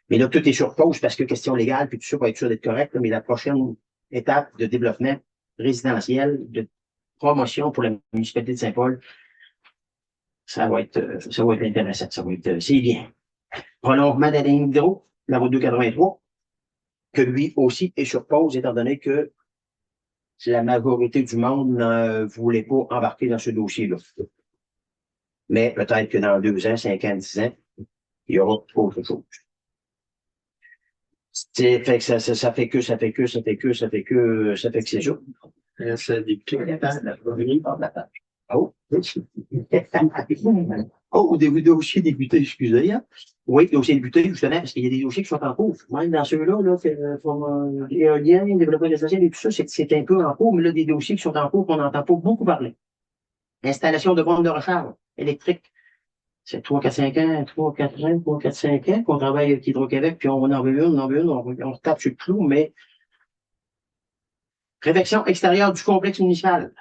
Mais là, tout est sur pause parce que question légale, puis tout ça va être sûr d'être correct. Mais la prochaine étape de développement résidentielle de promotion pour la municipalité de Saint-Paul. Ça va être intéressant. C'est bien. Prolongement de la ligne d'eau, la route 283, que lui aussi est sur pause, étant donné que la majorité du monde ne voulait pas embarquer dans ce dossier-là. Mais peut-être que dans 2 ans, 5 ans, 10 ans, il y aura autre chose. Fait que ça fait que c'est ça. C'est des Oh. Oh, des dossiers débutés, excusez. Hein. Oui, dossiers débutés, justement, parce qu'il y a des dossiers qui sont en cours. Même dans ceux-là, là, l'éolien, le développement essentiel et tout ça, c'est un peu en cours, mais là, des dossiers qui sont en cours qu'on n'entend pas beaucoup parler. Installation de bornes de recharge électrique. C'est 3, 4, 5 ans, 3, 4 ans, 3, 4, 5 ans qu'on travaille avec Hydro-Québec, puis on en veut une, on tape sur le clou, mais réfection extérieure du complexe municipal.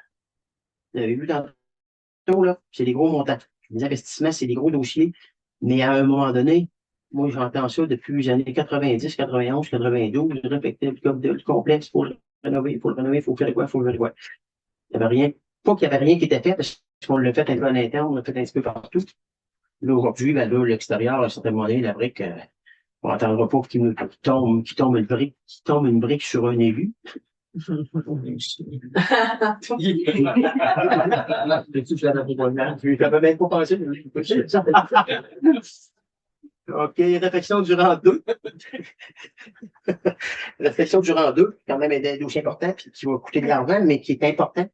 Vous avez vu tantôt, là, c'est des gros montants. Les investissements, c'est des gros dossiers, mais à un moment donné, moi, j'entends ça depuis les années 90, 91, 92, réfecter le complexe pour le rénover, il faut faire quoi, Il n'y avait rien, pas qu'il n'y avait rien qui était fait, parce qu'on l'a fait un peu à l'interne, on l'a fait un petit peu partout. Là, aujourd'hui, ben là, l'extérieur, à un certain moment donné, la brique, on n'entendra pas qu'il tombe une brique sur un élu. J'avais même pas pensé. OK, réflexion durant 2. Réflexion durant 2, quand même un dossier important, puis qui va coûter de l'argent, mais qui est important,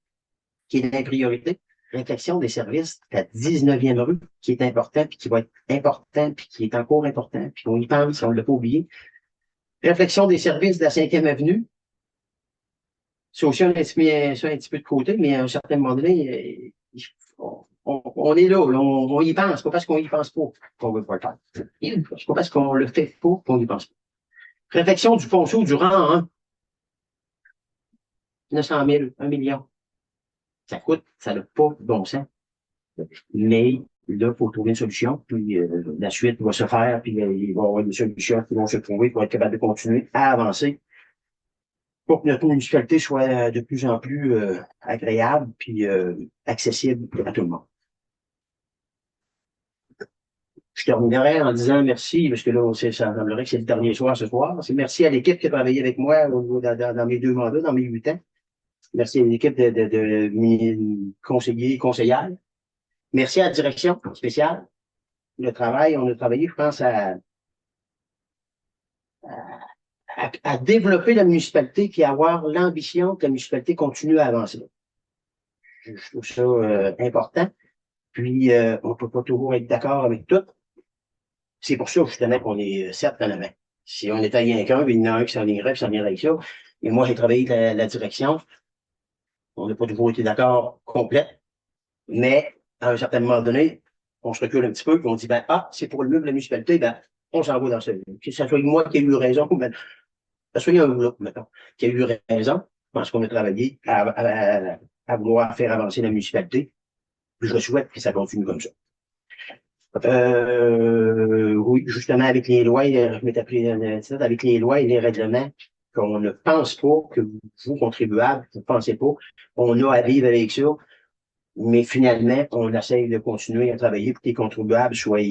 qui est la priorité. Réflexion des services de la 19e rue, qui est important, puis qui va être important, puis qui est encore important, puis on y pense, on ne l'a pas oublié. Réflexion des services de la 5e avenue. C'est aussi, on a mis ça un petit peu de côté, mais à un certain moment donné, on est là, on y pense, pas parce qu'on y pense pas qu'on veut pas le faire. C'est pas parce qu'on le fait pas qu'on y pense pas. Réflexion du ponceau du rang 1. 900 000, 1 million. Ça coûte, ça n'a pas de bon sens. Mais là, il faut trouver une solution, puis la suite va se faire, puis il va y avoir des solutions qui vont se trouver pour être capable de continuer à avancer pour que notre municipalité soit de plus en plus agréable puis accessible à tout le monde. Je terminerai en disant merci, parce que là, ça semblerait que c'est le dernier soir ce soir. Merci à l'équipe qui a travaillé avec moi dans mes 2 mandats, dans mes 8 ans. Merci à l'équipe de conseillers et conseillères. Merci à la direction spéciale. Le travail, on a travaillé, je pense, à développer la municipalité puis avoir l'ambition que la municipalité continue à avancer. Je trouve ça important. Puis, on peut pas toujours être d'accord avec tout. C'est pour ça, justement, qu'on est 7 en avant. Si on était rien qu'un, il y en a un qui s'enlignerait, puis s'enlignerait avec ça. Et moi, j'ai travaillé la direction. On n'a pas toujours été d'accord complet. Mais, à un certain moment donné, on se recule un petit peu, puis on dit, c'est pour le mieux de la municipalité, on s'en va dans ce. Que ce soit moi qui ai eu raison, ou ça soit un ou l'autre, mettons, qui a eu raison, parce qu'on a travaillé à vouloir faire avancer la municipalité. Puis je souhaite que ça continue comme ça. Oui, justement, avec les lois, je m'étais pris avec les lois et les règlements, qu'on ne pense pas, que vous, contribuables, vous ne pensez pas, on a à vivre avec ça, mais finalement, on essaye de continuer à travailler pour que les contribuables soient,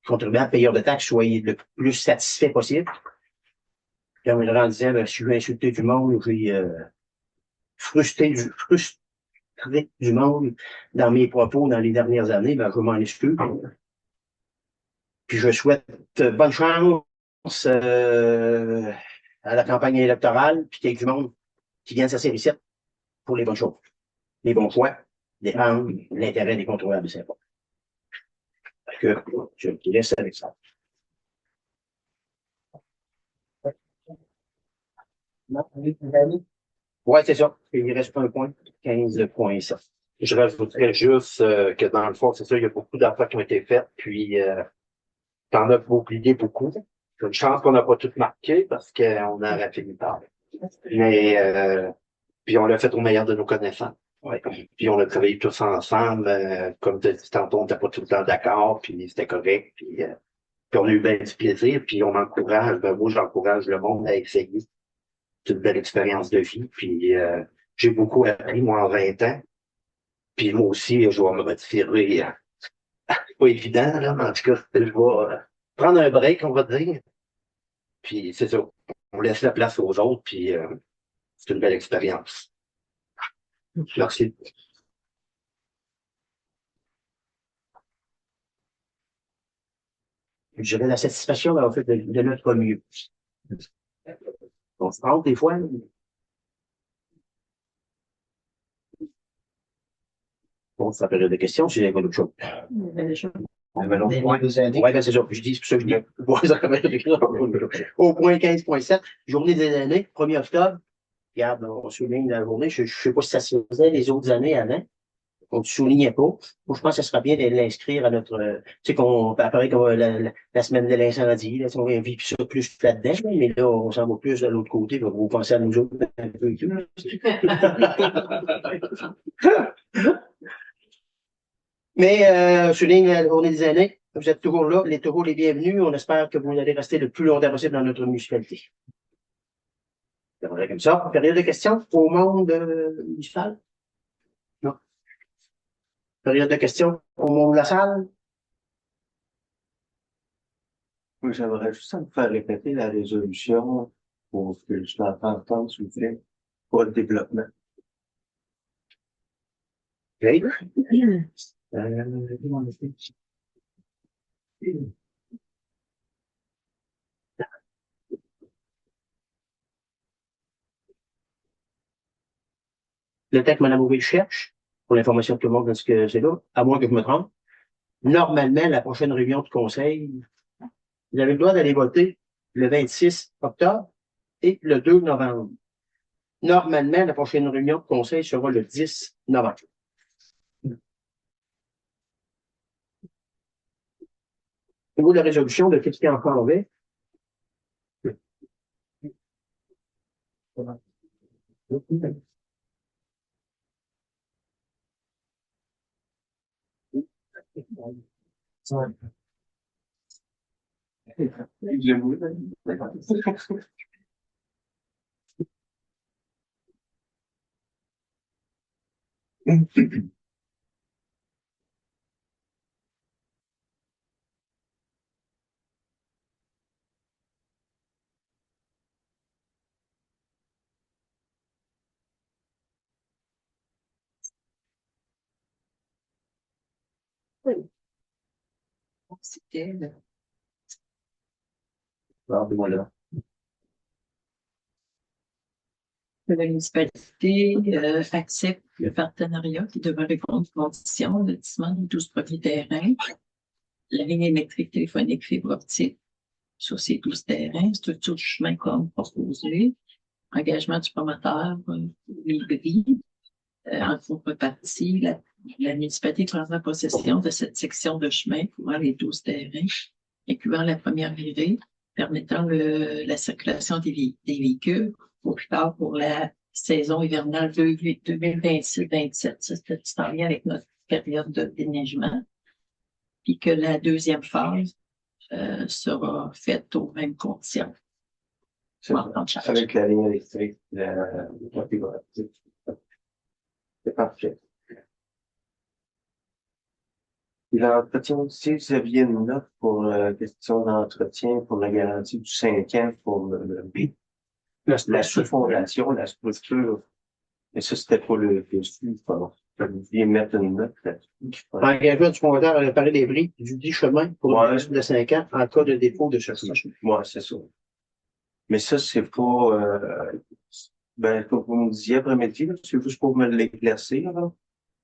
contribuables, payeurs de taxes, soient le plus satisfaits possible. Puis on en disant, si je veux insulter du monde, je vais frustrer du monde dans mes propos dans les dernières années, je m'en excuse. Puis je souhaite bonne chance à la campagne électorale, puis qu'il y ait du monde qui vienne s'asseoir ici pour les bonnes choses, les bons choix, défendre l'intérêt des contribuables de Saint-Paul. Que je te laisse avec ça. Oui, c'est ça. Il reste un point, 15,7. Je rajouterais juste que dans le fond, c'est ça, il y a beaucoup d'affaires qui ont été faites, puis t'en as oublié beaucoup. C'est une chance qu'on n'a pas tout marqué parce qu'on aurait fini tard. Mais puis on l'a fait au meilleur de nos connaissances. Ouais. Puis on a travaillé tous ensemble, comme tu as dit tantôt, on n'était pas tout le temps d'accord, puis c'était correct, puis on a eu bien du plaisir, puis on encourage, moi j'encourage le monde à essayer. c'est une belle expérience de vie. Puis j'ai beaucoup appris, moi, en 20 ans. Puis moi aussi, je vais me retirer. C'est pas évident, là, mais en tout cas, je vais prendre un break, on va dire. Puis c'est ça. On laisse la place aux autres, puis c'est une belle expérience. Merci. Je dirais la satisfaction d'avoir fait de notre mieux. On se trompe des fois. Bon, c'est la période de questions, si j'ai pas d'autre chose. Moins des années. Ouais, ben c'est ça. Je dis, c'est pour ça que je dis. Ouais, c'est la période de questions. Au point 15.7, journée des années, 1er octobre. Regarde, on souligne la journée. Je ne sais pas si ça se faisait les autres années avant. On ne soulignait pas. Moi, je pense que ce serait bien de l'inscrire à notre, tu sais, qu'on, pareil comme la semaine de l'incendie, là, si on vit ça plus là-dedans, mais là, on s'en va plus de l'autre côté, donc vous pensez à nous autres un peu et tout. Mais, je souligne la journée des années. Vous êtes toujours là, toujours les bienvenus. On espère que vous allez rester le plus longtemps possible dans notre municipalité. Comme ça, période de questions au monde municipal? Non. Période de questions au monde de la salle? Oui, j'aimerais juste me faire répéter la résolution pour que je l'entende, s'il vous plaît, pour le développement. Okay. Le texte que Mme Aubé cherche, pour l'information de tout le monde de ce que c'est là, à moins que je me trompe, normalement, la prochaine réunion du conseil, vous avez le droit d'aller voter le 26 octobre et le 2 novembre. Normalement, la prochaine réunion du conseil sera le 10 novembre. Au niveau de la résolution de qu'est-ce qu'il y a encore avec? C'était Voilà. que la municipalité accepte le partenariat qui devrait répondre aux conditions de lotissement de 12 premiers terrains, la ligne électrique téléphonique fibre optique sur ces 12 terrains, structure du chemin comme proposé, engagement du promoteur, les grilles. En contrepartie, la municipalité prendra possession de cette section de chemin couvrant les 12 terrains, incluant la première virée, permettant la circulation des véhicules au plus tard pour la saison hivernale 2026-27. C'est en lien avec notre période de déneigement. Puis que la deuxième phase sera faite aux mêmes conditions. Avec la ligne électrique, la fibre optique. C'est parfait. L'entretien aussi, vous aviez une note pour la question d'entretien pour la garantie du 5 ans pour la sous-fondation, la structure. Mais ça, c'était pour le dessus, pardon. Vous deviez mettre une note là-dessus. Engagement du promoteur à réparer les bris du dit chemin pour Ouais. une durée de 5 ans en cas de défaut de ce chemin. Ouais, c'est ça. Mais ça, c'est pas, comme vous me disiez après-midi, là, c'est juste pour me l'éclaircir, là.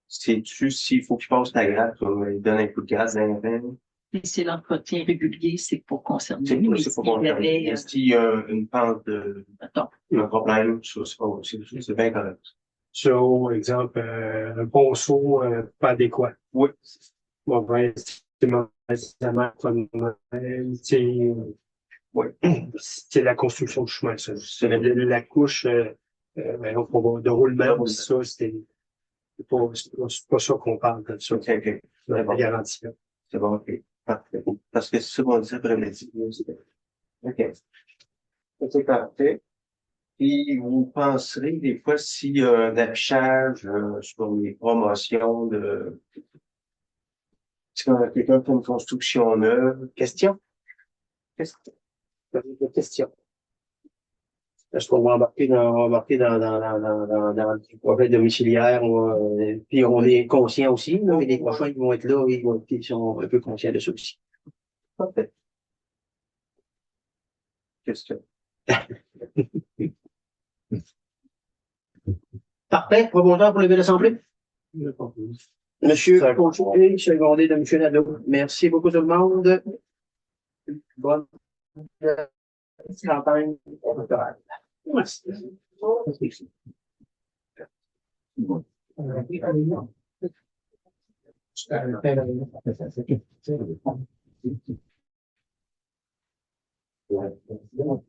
C'est-tu s'il faut qu'il passe la gratte, il donne un coup de gaz dans les veines? Et c'est l'entretien régulier, c'est pour concerner. C'est Mais pas s'il y bon. avait, S'il y a une pente attends, un problème, ça, c'est bien correct. Sur, exemple, un ponceau pas adéquat. Oui. Bon, ben, c'est c'est la construction du chemin, ça. C'est la couche de roulement, ça, c'est pas ça qu'on parle de ça. OK. C'est La bon. garantie. C'est bon, OK. Parfait. Parce que c'est ça qu'on dit après-midi. OK. Ça, c'est parfait. Puis vous penserez des fois s'il y a un affichage sur les promotions de si quelqu'un fait une construction neuve. Question? Question. Est-ce qu'on va embarquer dans le projet domiciliaire? Puis on est conscient aussi, là, mais les prochains qui vont être là, ils sont un peu conscients de ça aussi. Parfait. Question. Parfait. Rebondeur pour lever l'Assemblée. Monsieur Conchoué, secondé de Monsieur Nadeau. Merci beaucoup tout le monde. Bonne campagne électorale. Merci.